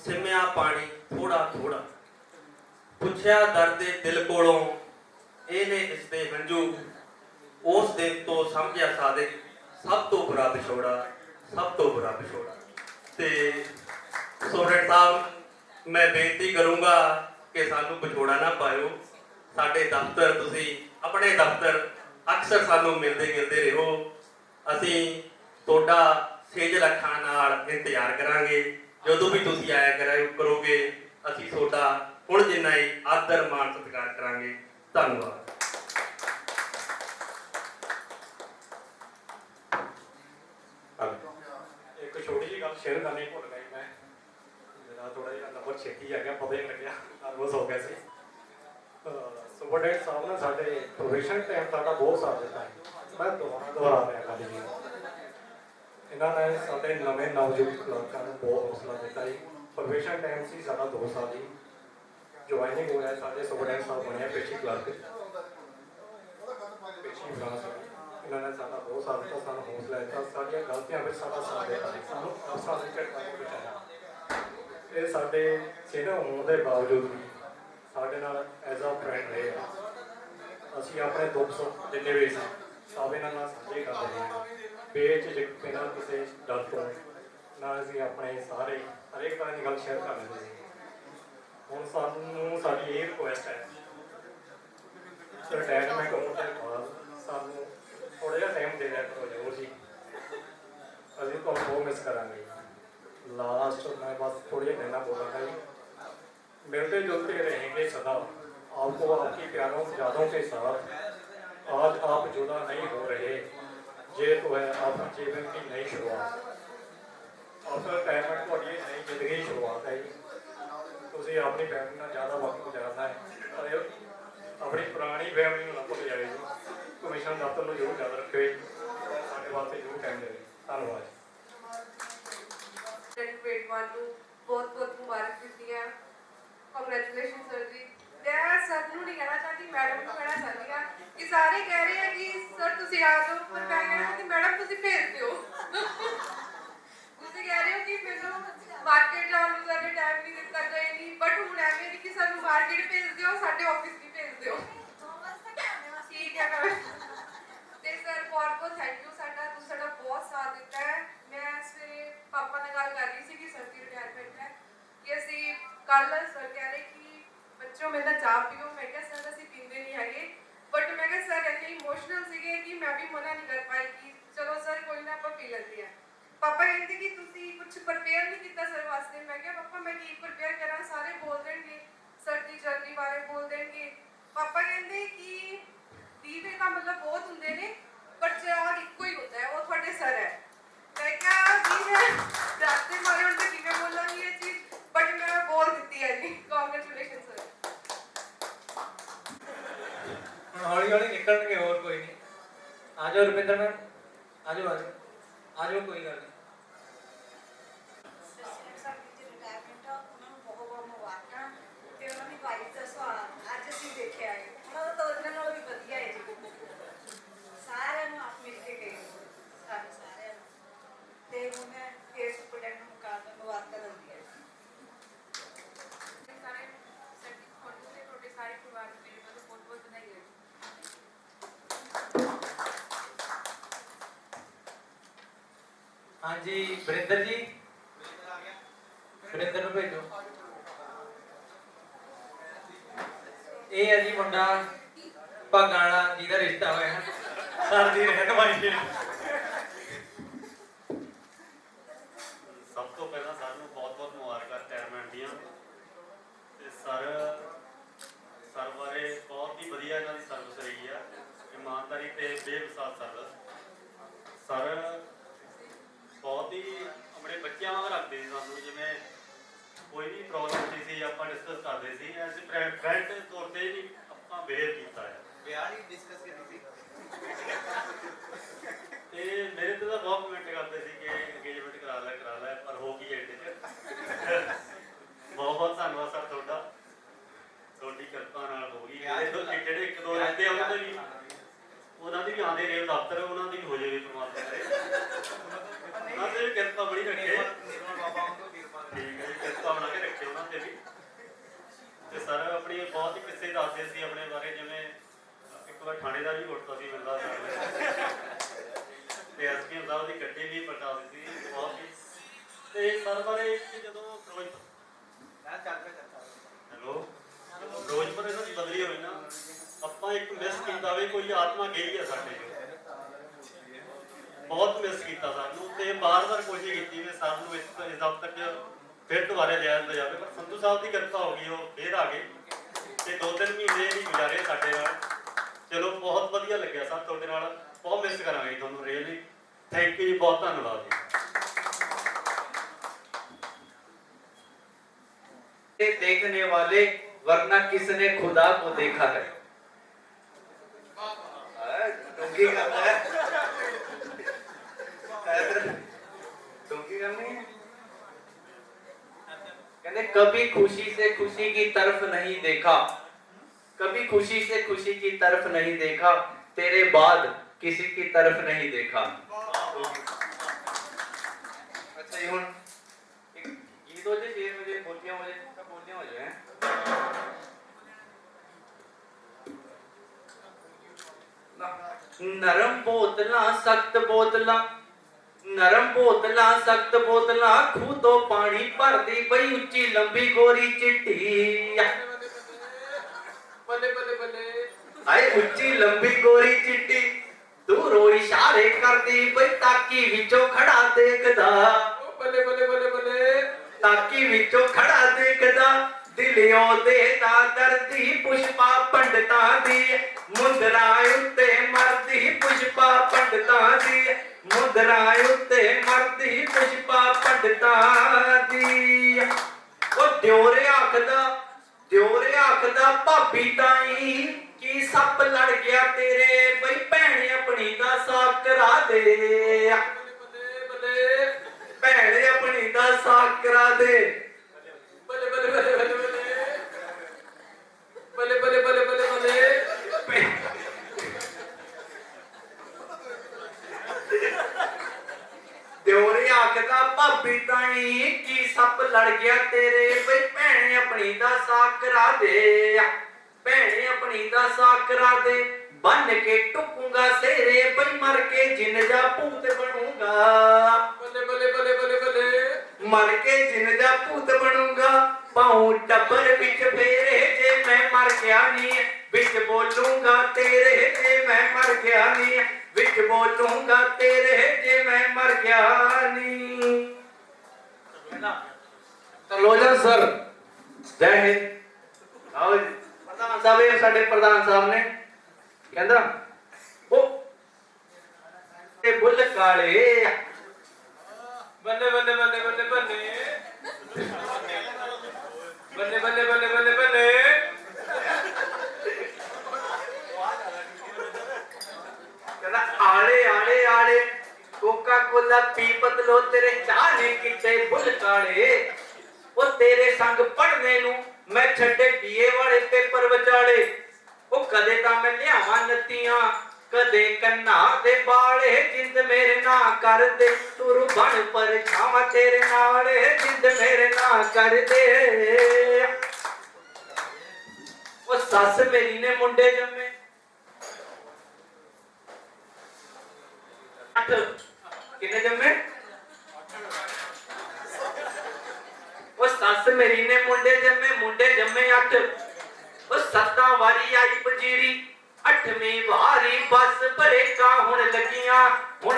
ਸਿਮਿਆ ਪਾਣੀ ਥੋੜਾ ਥੋੜਾ, ਪੁੱਛਿਆ ਦਰਦੇ ਦਿਲ ਕੋਲੋਂ ਇਹਨੇ ਇਸ ਦੇ ਹੰਝੂ, ਉਸ ਦਿਨ ਤੋਂ ਸਮਝਿਆ ਸਾਦਿਕ ਸਭ ਤੋਂ ਬੁਰਾ ਵਿਛੋੜਾ, ਸਭ ਤੋਂ ਬੁਰਾ ਵਿਛੋੜਾ। ਤੇ ਸਟੂਡੈਂਟ ਸਾਹਿਬ ਮੈਂ ਬੇਨਤੀ ਕਰੂੰਗਾ ਕਿ ਸਾਨੂੰ ਵਿਛੋੜਾ ਨਾ ਪਾਇਓ। ਸਾਡੇ ਦਫ਼ਤਰ, ਤੁਸੀਂ ਆਪਣੇ ਦਫ਼ਤਰ ਅਕਸਰ ਸਾਨੂੰ ਮਿਲਦੇ ਗਿਲਦੇ ਰਹੋ। ਅਸੀਂ ਤੁਹਾਡਾ ਸੇਜਲ ਅੱਖਾਂ ਨਾਲ ਇੰਤਜ਼ਾਰ ਕਰਾਂਗੇ। ਜਦੋਂ ਵੀ ਤੁਸੀਂ ਆਇਆ ਕਰੋਗੇ ਅਸੀਂ ਤੁਹਾਡਾ ਹੁਣ ਜਿੰਨਾ ਹੀ ਆਦਰ ਮਾਣ ਸਤਿਕਾਰ ਕਰਾਂਗੇ। ਧੰਨਵਾਦ। ਇੱਕ ਛੋਟੀ ਜਿਹੀ ਗੱਲ ਸ਼ੇਅਰ ਕਰਨੀ ਭੁੱਲ ਗਈ ਮੈਂ, ਮੇਰਾ ਥੋੜਾ ਜਿਹਾ ਨੰਬਰ ਛੇਤੀ ਆ ਗਿਆ, ਪਤਾ ਹੀ ਨਹੀਂ ਲੱਗਿਆ, ਨਰਵਸ ਹੋ ਗਿਆ ਸੀ। ਸੁਪਰਡੈਂਟ ਸਾਹਿਬ ਨੇ ਸਾਡੇ ਪ੍ਰੋਫੈਸ਼ਨ ਟਾਈਮ ਸਾਡਾ ਬਹੁਤ ਸਾਥ ਦਿੱਤਾ ਹੈ। ਮੈਂ ਦੁਬਾਰਾ ਰਿਹਾ ਗੱਲ ਜੀ, ਇਹਨਾਂ ਨੇ ਸਾਡੇ ਨਵੇਂ ਨਵਜੋਤ ਕਲਰਕਾਂ ਨੂੰ ਬਹੁਤ ਹੌਸਲਾ ਦਿੱਤਾ ਜੀ। ਪ੍ਰੋਫੈਸ਼ਨ ਟਾਈਮ ਸੀ ਸਾਡਾ 2 ਸਾਲ ਜੀ, ਜੁਆਇਨਿੰਗ ਹੋਇਆ ਸਾਡੇ ਸੁਪਰਡੈਂਟ ਸਾਹਿਬ ਬਣਿਆ ਪੇਸ਼ੀ ਕਲਰਕ, ਪੇਸ਼ੀ ਬਰਾਂਚ। ਇਹਨਾਂ ਨੇ ਸਾਡਾ ਬਹੁਤ ਸਾਥ ਦਿੱਤਾ, ਸਾਨੂੰ ਹੌਸਲਾ ਦਿੱਤਾ, ਸਾਡੀਆਂ ਗਲਤੀਆਂ ਵਿੱਚ ਸਾਡਾ ਸਾਥ ਦਿੱਤਾ, ਸਾਨੂੰ ਅਫਸਰਾਂ ਦੇ ਝਟਕਾਂ ਤੋਂ ਬਚਾਇਆ। ਇਹ ਸਾਡੇ ਸੀਨੀਅਰ ਹੋਣ ਦੇ ਬਾਵਜੂਦ ਵੀ ਸਾਡੇ ਨਾਲ ਐਜ਼ ਆ ਫਰੈਂਡ ਰਹੇ ਆ। ਅਸੀਂ ਆਪਣੇ ਦੁੱਖ ਸੁੱਖ ਜਿੰਨੇ ਵੀ ਸੀ ਸਭ ਇਹਨਾਂ ਨਾਲ ਸਾਂਝੇ ਕਰਦੇ ਹਾਂ, ਬੇਝਿਜਕ ਬਿਨਾਂ ਕਿਸੇ ਡਰ ਤੋਂ। ਨਾਲ ਅਸੀਂ ਆਪਣੇ ਸਾਰੇ ਹਰੇਕ ਤਰ੍ਹਾਂ ਦੀ ਗੱਲ ਸ਼ੇਅਰ ਕਰ ਲੈਂਦੇ ਸੀ। ਹੁਣ ਸਾਨੂੰ ਸਾਡੀ ਇਹ ਰਿਕੁਐਸਟ ਹੈ, ਰਿਟਾਇਰਮੈਂਟ ਹੋਣ ਦੇ ਬਾਅਦ ਸਾਨੂੰ ਥੋੜ੍ਹਾ ਜਿਹਾ ਟਾਈਮ ਦੇ ਦਿਆ ਕਰੋ ਜ਼ਰੂਰ ਜੀ, ਅਸੀਂ ਤੁਹਾਨੂੰ ਬਹੁਤ ਮਿਸ ਕਰਾਂਗੇ। लास्ट मैं बस थोड़ी कहना बोलूँगा जी, मिलते जुलते रहेंगे सदा, आपको आपकी प्यारों यादों के साथ। आज आप जुदा नहीं हो रहे, ये तो है आपके जीवन की नई शुरुआत। आफ्टर रिटायरमेंट थोड़ी नई जिंदगी की शुरुआत है। तुझे अपनी फैमिली ਨਾਲ ज़्यादा वक्त गुजारना है, अपनी पुरानी फैमिली ਨੂੰ ਨਾ ਭੁੱਲ ਜਾਇਓ ਜੀ। ਕਮਿਸ਼ਨ ਦਫ਼ਤਰ ਨੂੰ ਜ਼ਰੂਰ ਯਾਦ ਰੱਖਿਓ ਜੀ, ਸਾਡੇ ਵਾਸਤੇ ਜ਼ਰੂਰ ਟਾਈਮ ਦਿਓ। ਧੰਨਵਾਦ। ग्रेड 1 ਨੂੰ ਬਹੁਤ ਬਹੁਤ ਮੁਬਾਰਕ ਦਿੱਤੀ ਹੈ। ਕੰਗ੍ਰੈਚੁਲੇਸ਼ਨ ਸਰ ਜੀ। ਮੈਂ ਸਰ ਨੂੰ ਨਹੀਂ ਕਹਿਣਾ ਚਾਹਤੀ, ਮੈਡਮ ਨੂੰ ਕਹਿਣਾ ਚਾਹਤੀ ਹਾਂ ਕਿ ਸਾਰੇ ਕਹਿ ਰਹੇ ਆ ਕਿ ਸਰ ਤੁਸੀਂ ਆ ਜਾਓ, ਪਰ ਮੈਂ ਕਹਿਣਾ ਕਿ ਮੈਡਮ ਤੁਸੀਂ ਭੇਜ ਦਿਓ। ਤੁਸੀਂ ਕਹਿ ਰਹੇ ਹੋ ਕਿ ਮੈਨੂੰ ਮਾਰਕੀਟ ਜਾਣ ਨੂੰ ਸਾਡੇ ਟਾਈਮ ਨਹੀਂ ਦਿੱਤਾ ਜਾਏਗੀ, ਬਟ ਹੁਣ ਐਵੇਂ ਨਹੀਂ ਕਿ ਸਾਨੂੰ ਮਾਰਕੀਟ ਭੇਜ ਦਿਓ, ਸਾਡੇ ਆਫਿਸ ਵੀ ਭੇਜ ਦਿਓ। ਠੀਕ ਹੈ ਮੈਮ। ਤੇ ਸਰ ਬਹੁਤ ਬਹੁਤ ਥੈਂਕ ਯੂ, ਤੁਸੀਂ ਸਾਡਾ ਬਹੁਤ ਸਾਥ ਦਿੱਤਾ ਹੈ। ਮੈਂ ਸਵੇਰੇ ਪਾਪਾ ਨਾਲ ਗੱਲ ਕਰ ਰਹੀ ਸੀ ਕਿ ਸਰ ਦੀ ਰਿਟਾਇਰਮੈਂਟ ਹੈ, ਕਿ ਅਸੀਂ ਕੱਲ ਸਰ ਕਹਿ ਰਹੇ ਕਿ ਬੱਚੋ ਮੇਰੇ ਨਾਲ ਚਾਹ ਪੀਓ। ਮੈਂ ਕਿਹਾ ਸਰ ਅਸੀਂ ਪੀਂਦੇ ਨਹੀਂ ਹੈਗੇ, ਬਟ ਮੈਂ ਕਿਹਾ ਸਰ ਇੰਨੇ ਇਮੋਸ਼ਨਲ ਸੀਗੇ ਕਿ ਮੈਂ ਵੀ ਮਨਾ ਨਹੀਂ ਕਰ ਪਾਈ ਕਿ ਚਲੋ ਸਰ ਕੋਈ ਨਾ ਆਪਾਂ ਪੀ ਲੈਂਦੇ ਹਾਂ। ਪਾਪਾ ਕਹਿੰਦੇ ਕਿ ਤੁਸੀਂ ਕੁਝ ਪ੍ਰਪੇਅਰ ਨਹੀਂ ਕੀਤਾ ਸਰ ਵਾਸਤੇ। ਮੈਂ ਕਿਹਾ ਪਾਪਾ ਮੈਂ ਕੀ ਪ੍ਰਪੇਅਰ ਕਰਾਂ, ਸਾਰੇ ਬੋਲ ਦੇਣਗੇ ਸਰ ਦੀ ਜਰਨੀ ਬਾਰੇ ਬੋਲ ਦੇਣਗੇ। ਪਾਪਾ ਕਹਿੰਦੇ ਕਿ ਦੀਵੇ ਦਾ ਮਤਲਬ ਬਹੁਤ ਹੁੰਦੇ ਨੇ, ਪਰ ਚਿਰਾਗ ਇੱਕੋ ਹੀ ਹੁੰਦਾ ਹੈ, ਉਹ ਤੁਹਾਡੇ ਸਰ ਹੈ। ਮੈਂ ਕਿਹਾ ਜੀ ਮੈਂ ਰਾਸਤੇ ਮਾਰੇ ਹੁਣ ਤੇ ਕਿਵੇਂ ਬੋਲਾਂਗੀ ਇਹ ਚੀਜ਼, ਬਟ ਮੈਂ ਬੋਲ ਦਿੱਤੀ ਹੈ ਜੀ। Congratulation sir. ਹੁਣ ਹੌਲੀ ਹੌਲੀ ਨਿਕਲਣਗੇ, ਹੋਰ ਕੋਈ ਨਹੀਂ। ਆ ਜਾਓ ਰੁਪਿੰਦਰ ਮੈਮ, ਆ ਜਾਓ ਆ ਜਾਓ ਆ ਜਾਓ, ਕੋਈ ਗੱਲ ਨਹੀਂ। ਸਰ ਦੀ ਰਿਟਾਇਰਮੈਂਟ ਆ, ਉਹਨਾਂ ਨੂੰ ਬਹੁਤ ਬਹੁਤ ਮੁਬਾਰਕਾਂ ਤੇ ਉਹਨਾਂ ਦੀ ਵਾਈਫ ਦਾ ਸਵਾਗਤ ਫਿਰ ਸੁਪਰਡੈਂਟ ਨੂੰ ਮੁਬਾਰਕਾਂ ਦਿੰਦੀ ਹੈ। ਸਾਰੇ ਸਾਡੀ ਤੁਹਾਨੂੰ ਤੇ ਤੁਹਾਡੇ ਸਾਰੇ ਪਰਿਵਾਰ ਨੂੰ ਮੇਰੇ ਵੱਲੋਂ ਬਹੁਤ ਬਹੁਤ ਵਧਾਈ ਹੈ। ਹਾਂਜੀ ਵਰਿੰਦਰ ਜੀ, ਵਰਿੰਦਰ ਨੂੰ ਭੇਜੋ। ਇਹ ਹੈ ਜੀ ਮੁੰਡਾ ਭਾਗਾਂ ਵਾਲਾ ਜਿਹਦਾ ਰਿਸ਼ਤਾ ਹੋਇਆ ਹੈ ਸਰ ਦੀ ਰਹਿਨਮਾਈ। ਸਭ ਤੋਂ ਪਹਿਲਾਂ ਸਾਨੂੰ ਬਹੁਤ-ਬਹੁਤ ਮੁਬਾਰਕਾਂ ਰਿਟਾਇਰਮੈਂਟ ਦੀਆਂ। ਤੇ ਸਰ ਬਾਰੇ ਬਹੁਤ ਹੀ ਵਧੀਆ ਇਹਨਾਂ ਦੀ ਸਰਵਿਸ ਰਹੀ ਆ, ਇਮਾਨਦਾਰੀ ਤੇ ਬੇਮਿਸਾਲ ਸਰਵਿਸ। ਸਰ ਬਹੁਤ ਹੀ ਆਪਣੇ ਬੱਚਿਆਂ ਵਾਂਗ ਰੱਖਦੇ ਸੀ ਸਾਨੂੰ, ਜਿਵੇਂ ਕੋਈ ਵੀ ਪ੍ਰੋਬਲਮ ਹੁੰਦੀ ਸੀ ਆਪਾਂ ਡਿਸਕਸ ਕਰਦੇ ਸੀ, ਐਜ਼ ਫਰੈਂਡ ਦੇ ਤੌਰ ਤੇ ਵੀ ਆਪਾਂ ਬਿਹੇਵ ਕੀਤਾ ਹੈ। ਵਿਆਹ ਦੀ ਡਿਸਕਸ ਕੀਤੀ ਸੀ ਤੇ ਮੇਰੇ ਤੇ ਤਾਂ ਬਹੁਤ ਕਮੈਂਟ ਕਰਦੇ ਸੀ ਕਿ ਇੰਗੇਜਮੈਂਟ ਕਰਾ ਲੈ, ਪਰ ਹੋ ਗਈ ਐਂਡ 'ਚ। ਬਹੁਤ ਬਹੁਤ ਧੰਨਵਾਦ ਸਰ ਤੁਹਾਡਾ, ਤੁਹਾਡੀ ਕਿਰਪਾ ਨਾਲ ਹੋ ਗਈ। ਜਿਹੜੇ ਇੱਕ ਦੋ ਰਹਿੰਦੇ ਆ ਉਹਨਾਂ ਦੀ ਵੀ ਆਉਂਦੇ ਨੇ ਦਫ਼ਤਰ, ਉਹਨਾਂ ਦੀ ਵੀ ਹੋ ਜਾਵੇ ਪਰਮਾਤਮਾ ਕਰੇ, ਉਹਨਾਂ ਤੇ ਵੀ ਕਿਰਪਾ ਬੜੀ ਰੱਖੇ। ਠੀਕ ਹੈ ਜੀ, ਕਿਰਪਾ ਬਣਾ ਕੇ ਰੱਖੇ ਉਹਨਾਂ ਤੇ ਵੀ। ਤੇ ਸਰ ਆਪਣੀ ਬਹੁਤ ਹੀ ਕਿੱਸੇ ਦੱਸਦੇ ਸੀ ਆਪਣੇ ਬਾਰੇ, ਜਿਵੇਂ ਇੱਕ ਵਾਰ ਥਾਣੇਦਾਰ ਵੀ ਉੱਠਦਾ ਸੀ ਮਿਲਦਾ ਤੇ ਐਸਪੀ ਸਾਹਿਬ ਦੀ ਗੱਡੀ ਵੀ ਪਲਟਾਉਂਦੀ ਸੀ ਬਹੁਤ ਹੀ। ਤੇ ਸਰ ਬਾਰੇ ਜਦੋਂ ਫਿਰੋਜ਼ਪੁਰ ਇਹਨਾਂ ਦੀ ਬਦਲੀ ਹੋਈ ਨਾ, ਆਪਾਂ ਇੱਕ ਮਿਸ ਕੀਤਾ ਵੀ ਕੋਈ ਆਤਮਾ ਗਈ ਹੈ ਸਾਡੇ ਚੋਂ, ਬਹੁਤ ਮਿਸ ਕੀਤਾ ਸਾਨੂੰ। ਤੇ ਬਾਰ-ਬਾਰ ਕੋਸ਼ਿਸ਼ ਕੀਤੀ ਵੀ ਸਰ ਨੂੰ ਇਸ ਦਫ਼ਤਰ 'ਚ ਫਿਰ ਦੁਬਾਰਾ ਲਿਆ ਜਾਵੇ, ਪਰ ਸੰਧੂ ਸਾਹਿਬ ਦੀ ਕਿਰਪਾ ਹੋ ਗਈ, ਉਹ ਫਿਰ ਆ ਗਏ ਤੇ 2-3 ਮਹੀਨੇ ਵੀ ਗੁਜ਼ਾਰੇ ਸਾਡੇ ਨਾਲ। ਚਲੋ ਬਹੁਤ ਵਧੀਆ ਲੱਗਿਆ ਸਰ ਤੁਹਾਡੇ ਨਾਲ, ਬਹੁਤ ਮਿਸ ਕਰਾਂਗੇ ਤੁਹਾਨੂੰ ਰੀਅਲੀ। ਥੈਂਕ ਯੂ ਜੀ, ਬਹੁਤ ਧੰਨਵਾਦ ਜੀ। देखने वाले वरना किसने खुदा को देखा है। डोंकी करना है, डोंकी करनी है। कहते कभी खुशी से खुशी की तरफ नहीं देखा, कभी खुशी से खुशी की तरफ नहीं देखा, तेरे बाद किसी की तरफ नहीं देखा। अच्छा ये हुन गीत हो जाए, शेर हो जाए, बोलियां हो जाए, बोलियां हो जाए। नरम बोतला सख्त बोतला, नरम बोतला सख्त बोतला, खूह तो पानी भर दी बई उच्ची लंबी गोरी चिट्टी। बल्ले बल्ले बल्ले आए उच्ची लंबी गोरी चिट्टी, दूरों इशारे कर दी बई ताकी विचों खड़ा देखदा। बल्ले बल्ले बल्ले बल्ले ताकी विचों खड़ा देखदा, दिलियों देता दर्दी पुष्पा पंडिता दी, मुंदरा उत्ते मरदी पुष्पा पंडिता दी, मुंदरा उत्ते मरदी पुष्पा पंडिता दी। ओ दियोरे आखदा भाभी ताई की सप लड़ गया तेरे, बई भैन अपनी दा साथ करा दे। भैन अपनी दा साथ करा दे। बल्ले बल्ले बल्ले बल्ले बल्ले बल्ले बल्ले बल्ले बल्ले। दियोरे आखदा भाभी ताई की सप लड़ गया तेरे, बई भैन अपनी दा साथ करा दे, भैन अपनी दा साथ करा दे। बन के टुकूंगा सेरे, बई मर के जिन जा भूत बनूंगा। बल्ले बल्ले बल्ले बल्ले बल्ले मर के जिन जा भूत बनूंगा, पाऊं टब्बर बिच फेरे जे मैं मर गया नी, बिच बोलूंगा तेरे जे मैं मर गया नी, बिच बोलूंगा तेरे जे मैं मर गया नी। ਤਰਲੋਚਨ ਸਰ ਜੈ ਹਿੰਦ। ਆਓ ਪ੍ਰਧਾਨ ਸਾਹਿਬ, ਇਹ ਸਾਡੇ ਪ੍ਰਧਾਨ ਸਾਹਿਬ ਨੇ, ਕਹਿੰਦਾ ਉਹ ਤੇ ਬੁੱਲ ਕਾਲੇ। ਬੱਲੇ ਬੱਲੇ ਬੱਲੇ ਬੱਲੇ ਬੱਲੇ ਬੱਲੇ ਬੱਲੇ ਬੱਲੇ ਬੱਲੇ ਬੱਲੇ। ਕਹਿੰਦਾ ਆਲੇ ਆਲੇ ਆਲੇ ਕੋਕਾ ਕੋਲਾ ਪੀ ਬਦਲੋ, ਤੇਰੇ ਚਾਹ ਨੇ ਕਿਤੇ ਬੁੱਲ ਕਾਲੇ। ਉਹ ਤੇਰੇ ਸੰਗ ਪੜਨੇ ਨੂੰ ਮੈਂ ਛੱਡੇ ਬੀਏ ਵਾਲੇ ਪੇਪਰ ਵਿਚਾਲੇ। ਉਹ ਕਦੇ ਤਾਂ ਮੈਂ ਲਿਆਵਾਂ ਨੱਤੀਆਂ, कदे कन्ना दे बाले जिंद मेरे ना कर दे तुर बन पर छावा तेरे नाल जिंद मेरे ना कर दे ओ सस मेरी ने मुंडे जम्मे 8 किन्ने जम्मे ओ सस मेरी ने मुंडे जम्मे 8 ओ 7 वारी आई पंजीरी 8वीं वारी बस ब्रेका हुण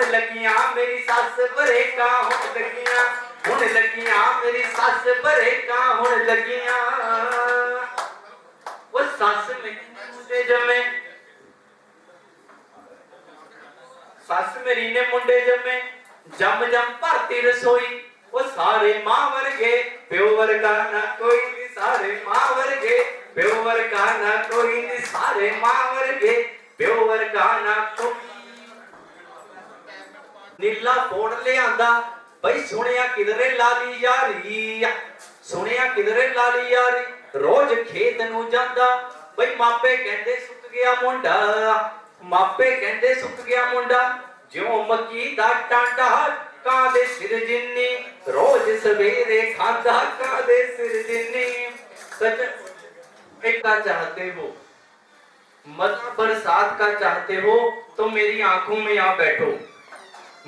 लगियां मेरी सस ब्रेका हुण लगियां मेरी सस ब्रेका हुण लगियां वो सस मेरे जमे सस मेरी ने मुंडे जमे जम भरती रसोई वो सारे मां वर्गे प्यो वर्गा ना कोई नहीं सारे मां वर्गे प्यो वर्गा ना कोई नहीं सारे मां वर्गे प्यो वर्गा ना कोई नीला फोन ले आंदा बई सुनिया किधरे लाली यारी रोज खेत नू जांदा बई मापे कहंदे सुक गया मुंडा ज्यों मक्की दा टांडा कादे सिर जिन्नी रोज सवेरे खांदा कादे सिर जिन्नी सच एक का चाहते हो मजा बरसात का चाहते हो तो मेरी आंखों में आ बैठो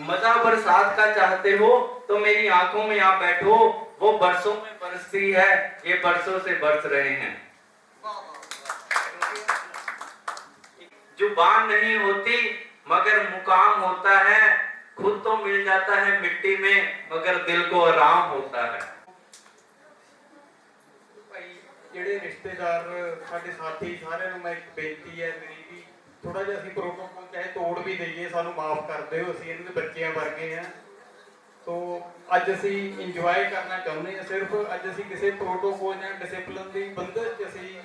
मजा बरसात का चाहते हो तो मेरी आंखों में आ बैठो वो बरसों में बरसती है ये बरसों से बरस रहे हैं जुबान नहीं होती मगर मुकाम होता है खुद तो मिल जाता है मिट्टी में मगर दिल को आराम होता है ਜਿਹੜੇ ਰਿਸ਼ਤੇਦਾਰ ਸਾਡੇ ਸਾਥੀ ਸਾਰਿਆਂ ਨੂੰ ਮੈਂ ਇੱਕ ਬੇਨਤੀ ਹੈ ਮੇਰੀ ਵੀ ਥੋੜਾ ਜਿਹਾ ਅਸੀਂ ਪ੍ਰੋਟੋਕੋਲ ਚਾਹੇ ਤੋੜ ਵੀ ਦਈਏ ਸਾਨੂੰ ਮਾਫ ਕਰ ਦਿਓ ਅਸੀਂ ਇਹਨਾਂ ਦੇ ਬੱਚਿਆਂ ਵਰਗੇ ਆ ਤੋ ਅੱਜ ਅਸੀਂ ਇੰਜੋਏ ਕਰਨਾ ਚਾਹੁੰਦੇ ਹਾਂ ਸਿਰਫ ਅੱਜ ਅਸੀਂ ਕਿਸੇ ਪ੍ਰੋਟੋਕੋਲ ਜਾਂ ਡਿਸਪਲਿਨ ਦੀ ਬੰਦਸ਼ 'ਚ ਅਸੀਂ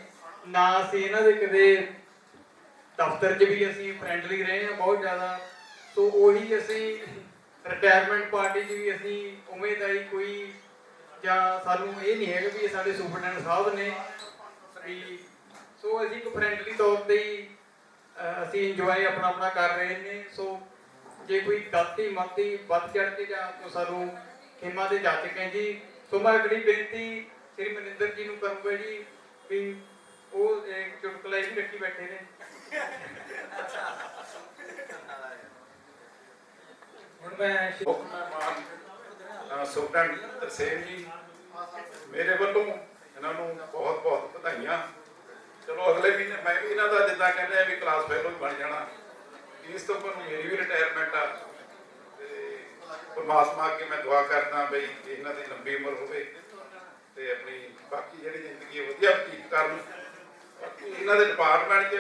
ਨਾ ਅਸੀਂ ਇਹਨਾਂ ਦੇ ਕਦੇ ਦਫ਼ਤਰ 'ਚ ਵੀ ਅਸੀਂ ਫਰੈਂਡਲੀ ਰਹੇ ਹਾਂ ਬਹੁਤ ਜ਼ਿਆਦਾ ਸੋ ਉਹੀ ਅਸੀਂ ਰਿਟਾਇਰਮੈਂਟ ਪਾਰਟੀ 'ਚ ਵੀ ਅਸੀਂ ਉਮੀਦ ਆਈ ਕੋਈ ਜਾਂ ਸਾਨੂੰ ਇਹ ਨਹੀਂ ਹੈਗਾ ਵੀ ਇਹ ਸਾਡੇ ਸੁਪਰਡੈਂਟ ਸਾਹਿਬ ਨੇ ਵੀ ਸੋ ਅਸੀਂ ਇੱਕ ਫਰੈਂਡਲੀ ਤੌਰ ਤੇ ਹੀ ਅਸੀਂ ਇੰਜੋਏ ਆਪਣਾ ਕਰ ਰਹੇ ਨੇ ਸੋ ਜੇ ਕੋਈ ਗਲਤੀ ਮਲਤੀ ਵੱਧ ਚੜ ਕੇ ਜਾਂ ਤਾਂ ਸਾਨੂੰ ਖਿਮਾ ਦੇ ਜਾਚਕ ਹੈ ਜੀ ਸੋ ਮੈਂ ਅਗਲੀ ਬੇਨਤੀ ਸ੍ਰੀ ਮਨਿੰਦਰ ਜੀ ਨੂੰ ਕਰੂੰਗਾ ਜੀ ਵੀ ਉਹ ਇੱਕ ਚੁਟਕਲਾ ਹੀ ਰੱਖੀ ਬੈਠੇ ਨੇ ਹੁਣ ਮੈਂ ਸੁਪਰਡੈਂਟ ਤਰਸੇਮ ਜੀ ਮੇਰੇ ਵੱਲੋਂ ਇਹਨਾਂ ਨੂੰ ਬਹੁਤ ਬਹੁਤ ਵਧਾਈਆਂ ਚਲੋ ਅਗਲੇ ਮਹੀਨੇ ਮੈਂ ਵੀ ਇਹਨਾਂ ਦਾ ਜਿੱਦਾਂ ਕਹਿੰਦੇ ਆ ਵੀ ਕਲਾਸ ਫੈਲੋ ਵੀ ਬਣ ਜਾਣਾ ਇਸ ਤੋਂ ਬਾਅਦ ਮੇਰੀ ਵੀ ਰਿਟਾਇਰਮੈਂਟ ਆ ਤੇ ਪਰਮਾਤਮਾ ਅੱਗੇ ਮੈਂ ਦੁਆ ਕਰਦਾ ਬਈ ਇਹਨਾਂ ਦੀ ਲੰਬੀ ਉਮਰ ਹੋਵੇ ਤੇ ਆਪਣੀ ਬਾਕੀ ਜਿਹੜੀ ਜ਼ਿੰਦਗੀ ਹੈ ਵਧੀਆ ਬਤੀਤ ਕਰਨ ਬਾਕੀ ਇਹਨਾਂ ਦੇ ਡਿਪਾਰਟਮੈਂਟ 'ਚ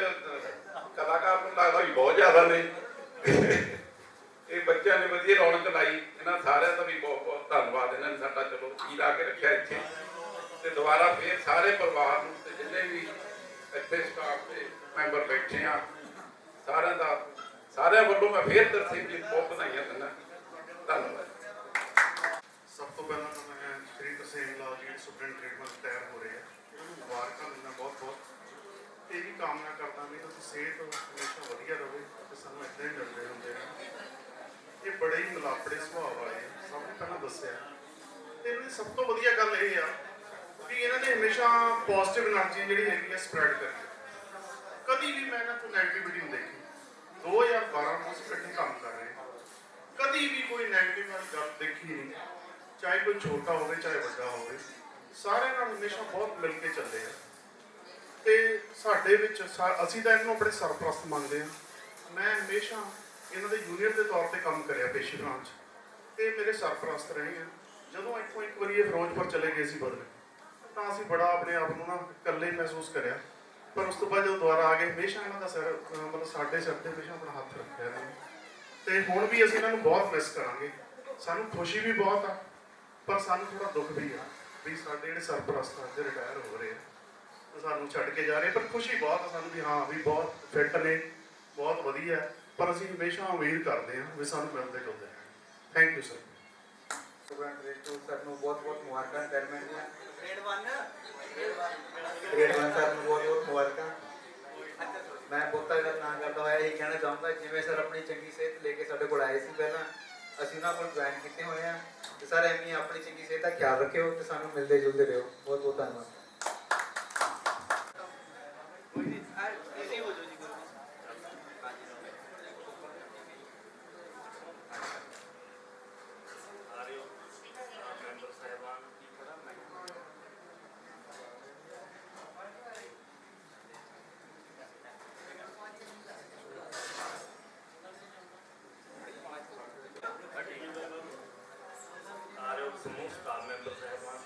ਕਲਾਕਾਰ ਨੂੰ ਲੱਗਦਾ ਵੀ ਬਹੁਤ ਜ਼ਿਆਦਾ ਨੇ ਇਹ ਬੱਚਿਆਂ ਨੇ ਵਧੀਆ ਰੌਣਕ ਲਾਈ ਇਹਨਾਂ ਸਾਰਿਆਂ ਦਾ ਵੀ ਬਹੁਤ ਬਹੁਤ ਧੰਨਵਾਦ ਇਹਨਾਂ ਨੇ ਸਾਡਾ ਚਲੋ ਕੀ ਲਾ ਕੇ ਰੱਖਿਆ ਇੱਥੇ ਤੇ ਦੁਬਾਰਾ ਫੇਰ ਸਾਰੇ ਪਰਿਵਾਰ ਨੂੰ ਤੇ ਜਿੰਨੇ ਵੀ ਇੱਥੇ ਸਟਾਫ ਦੇ ਮੈਂਬਰ ਬੈਠੇ ਆ ਸਾਰਿਆਂ ਵੱਲੋਂ ਮੈਂ ਫੇਰ ਤਰਸੇਮ ਜੀ ਨੂੰ ਬਹੁਤ ਵਧਾਈਆਂ ਦਿੰਦਾ ਧੰਨਵਾਦ ਸਭ ਤੋਂ ਪਹਿਲਾਂ ਤਾਂ ਮੈਂ ਸ਼੍ਰੀ ਤਰਸੇਮ ਲਾਲ ਜੀ ਸੁਪਰਡੈਂਟ ਟ੍ਰੀਟਮੈਂਟ ਤਿਆਰ ਹੋ ਰਹੇ ਆ ਮੁਬਾਰਕਾਂ ਦਿੰਦਾ ਬਹੁਤ ਬਹੁਤ ਇਹ ਵੀ ਕਾਮਨਾ ਕਰਦਾ ਵੀ ਤੁਸੀਂ ਸਿਹਤ ਹਮੇਸ਼ਾ ਵਧੀਆ ਰਹੇ ਤੇ ਸਾਨੂੰ ਇੱਦਾਂ ਹੀ ਮਿਲਦੇ ਹੁੰਦੇ ਆ ਇਹ ਬੜੇ ਹੀ ਮਿਲਾਪੜੇ ਸੁਭਾਅ ਵਾਲੇ ਸਭ ਨੂੰ ਪਹਿਲਾਂ ਦੱਸਿਆ ਤੇ ਇਹਨਾਂ ਦੀ ਸਭ ਤੋਂ ਵਧੀਆ ਗੱਲ ਇਹ ਆ ਵੀ ਇਹਨਾਂ ਨੇ ਹਮੇਸ਼ਾ ਪੋਜ਼ਿਟਿਵ એનર્ਜੀ ਜਿਹੜੀ ਹੈਗੀ ਆ ਸਪਰੈਡ ਕਰੀ ਕਦੀ ਵੀ ਮੈਂ ਇਹਨਾਂ ਤੋਂ ਨੈਗੇਟਿਵਿਟੀ ਨਹੀਂ ਦੇਖੀ 2012 ਤੋਂ ਇਕੱਠੇ ਕੰਮ ਕਰ ਰਹੇ ਕਦੀ ਵੀ ਕੋਈ ਨੈਗੇਟਿਵ ਵਾਲੀ ਗੱਲ ਦੇਖੀ ਨਹੀਂ ਚਾਹੇ ਕੋਈ ਛੋਟਾ ਹੋਵੇ ਚਾਹੇ ਵੱਡਾ ਹੋਵੇ ਸਾਰਿਆਂ ਨਾਲ ਹਮੇਸ਼ਾ ਬਹੁਤ ਮਿਲ ਕੇ ਚੱਲੇ ਆ ਤੇ ਸਾਡੇ ਵਿੱਚ ਅਸੀਂ ਤਾਂ ਇਹਨੂੰ ਆਪਣੇ ਸਰਪ੍ਰਸਤ ਮੰਨਦੇ ਆ ਮੈਂ ਹਮੇਸ਼ਾ ਇਹਨਾਂ ਦੇ ਜੂਨੀਅਰ ਦੇ ਤੌਰ ਤੇ ਕੰਮ ਕਰਿਆ ਪੇਸ਼ੀ ਬ੍ਰਾਂਚ ਤੇ ਮੇਰੇ ਸਰਪ੍ਰਸਤ ਰਹੇ ਆ ਜਦੋਂ ਇੱਥੋਂ ਇੱਕ ਵਾਰੀ ਇਹ ਫਿਰੋਜ਼ਪੁਰ ਚਲੇ ਗਏ ਸੀ ਬਦਲੇ ਤਾਂ ਅਸੀਂ ਬੜਾ ਆਪਣੇ ਆਪ ਨੂੰ ਨਾ ਇਕੱਲੇ ਮਹਿਸੂਸ ਕਰਿਆ ਪਰ ਉਸ ਤੋਂ ਬਾਅਦ ਜਦੋਂ ਦੁਬਾਰਾ ਆ ਗਏ ਹਮੇਸ਼ਾ ਇਹਨਾਂ ਦਾ ਸਿਰ ਮਤਲਬ ਸਾਡੇ ਸਿਰ ਤੇ ਹਮੇਸ਼ਾ ਆਪਣਾ ਹੱਥ ਰੱਖਿਆ ਇਹਨਾਂ ਨੇ ਤੇ ਹੁਣ ਵੀ ਅਸੀਂ ਇਹਨਾਂ ਨੂੰ ਬਹੁਤ ਮਿਸ ਕਰਾਂਗੇ ਸਾਨੂੰ ਖੁਸ਼ੀ ਵੀ ਬਹੁਤ ਆ ਪਰ ਸਾਨੂੰ ਥੋੜਾ ਦੁੱਖ ਵੀ ਆ ਵੀ ਸਾਡੇ ਜਿਹੜੇ ਸਰਪ੍ਰਸਤ ਅੱਜ ਰਿਟਾਇਰ ਹੋ ਰਹੇ ਆ ਸਾਨੂੰ ਛੱਡ ਕੇ ਜਾ ਰਹੇ ਪਰ ਖੁਸ਼ੀ ਬਹੁਤ ਆ ਸਾਨੂੰ ਵੀ ਹਾਂ ਵੀ ਬਹੁਤ ਫਿੱਟ ਨੇ ਬਹੁਤ ਵਧੀਆ ਪਰ ਅਸੀਂ ਹਮੇਸ਼ਾ ਉਮੀਦ ਕਰਦੇ ਹਾਂ ਵੀ ਸਾਨੂੰ ਮਿਲਦੇ ਜੁਲਦੇ thank you sir superintendent grade 2 sir ਨੂੰ ਬਹੁਤ ਬਹੁਤ ਮੁਬਾਰਕਾਂ ਰਿਟਾਇਰਮੈਂਟ ਦੀਆਂ ਗ੍ਰੇਡ 1 ਸਰ ਨੂੰ ਬਹੁਤ ਬਹੁਤ ਮੁਬਾਰਕਾਂ ਮੈਂ ਬਹੁਤਾ ਗੱਲ ਨਾ ਕਰਦਾ ਹੋਇਆ ਇਹ ਕਹਿਣਾ ਚਾਹੁੰਦਾ ਜਿਵੇਂ ਸਰ ਆਪਣੀ ਚੰਗੀ ਸਿਹਤ ਲੈ ਕੇ ਸਾਡੇ ਕੋਲ ਆਏ ਸੀ ਪਹਿਲਾਂ ਅਸੀਂ ਉਹਨਾਂ ਕੋਲ ਜੁਆਇਨ ਕੀਤੇ ਹੋਏ ਆ ਤੇ ਸਰ ਐਵੇਂ ਹੀ ਆਪਣੀ ਚੰਗੀ ਸਿਹਤ ਦਾ ਖਿਆਲ ਰੱਖਿਓ ਤੇ ਸਾਨੂੰ ਮਿਲਦੇ ਜੁਲਦੇ ਰਹੋ। ਬਹੁਤ ਬਹੁਤ ਧੰਨਵਾਦ। समूह स्टाफ मेंबर साहबान,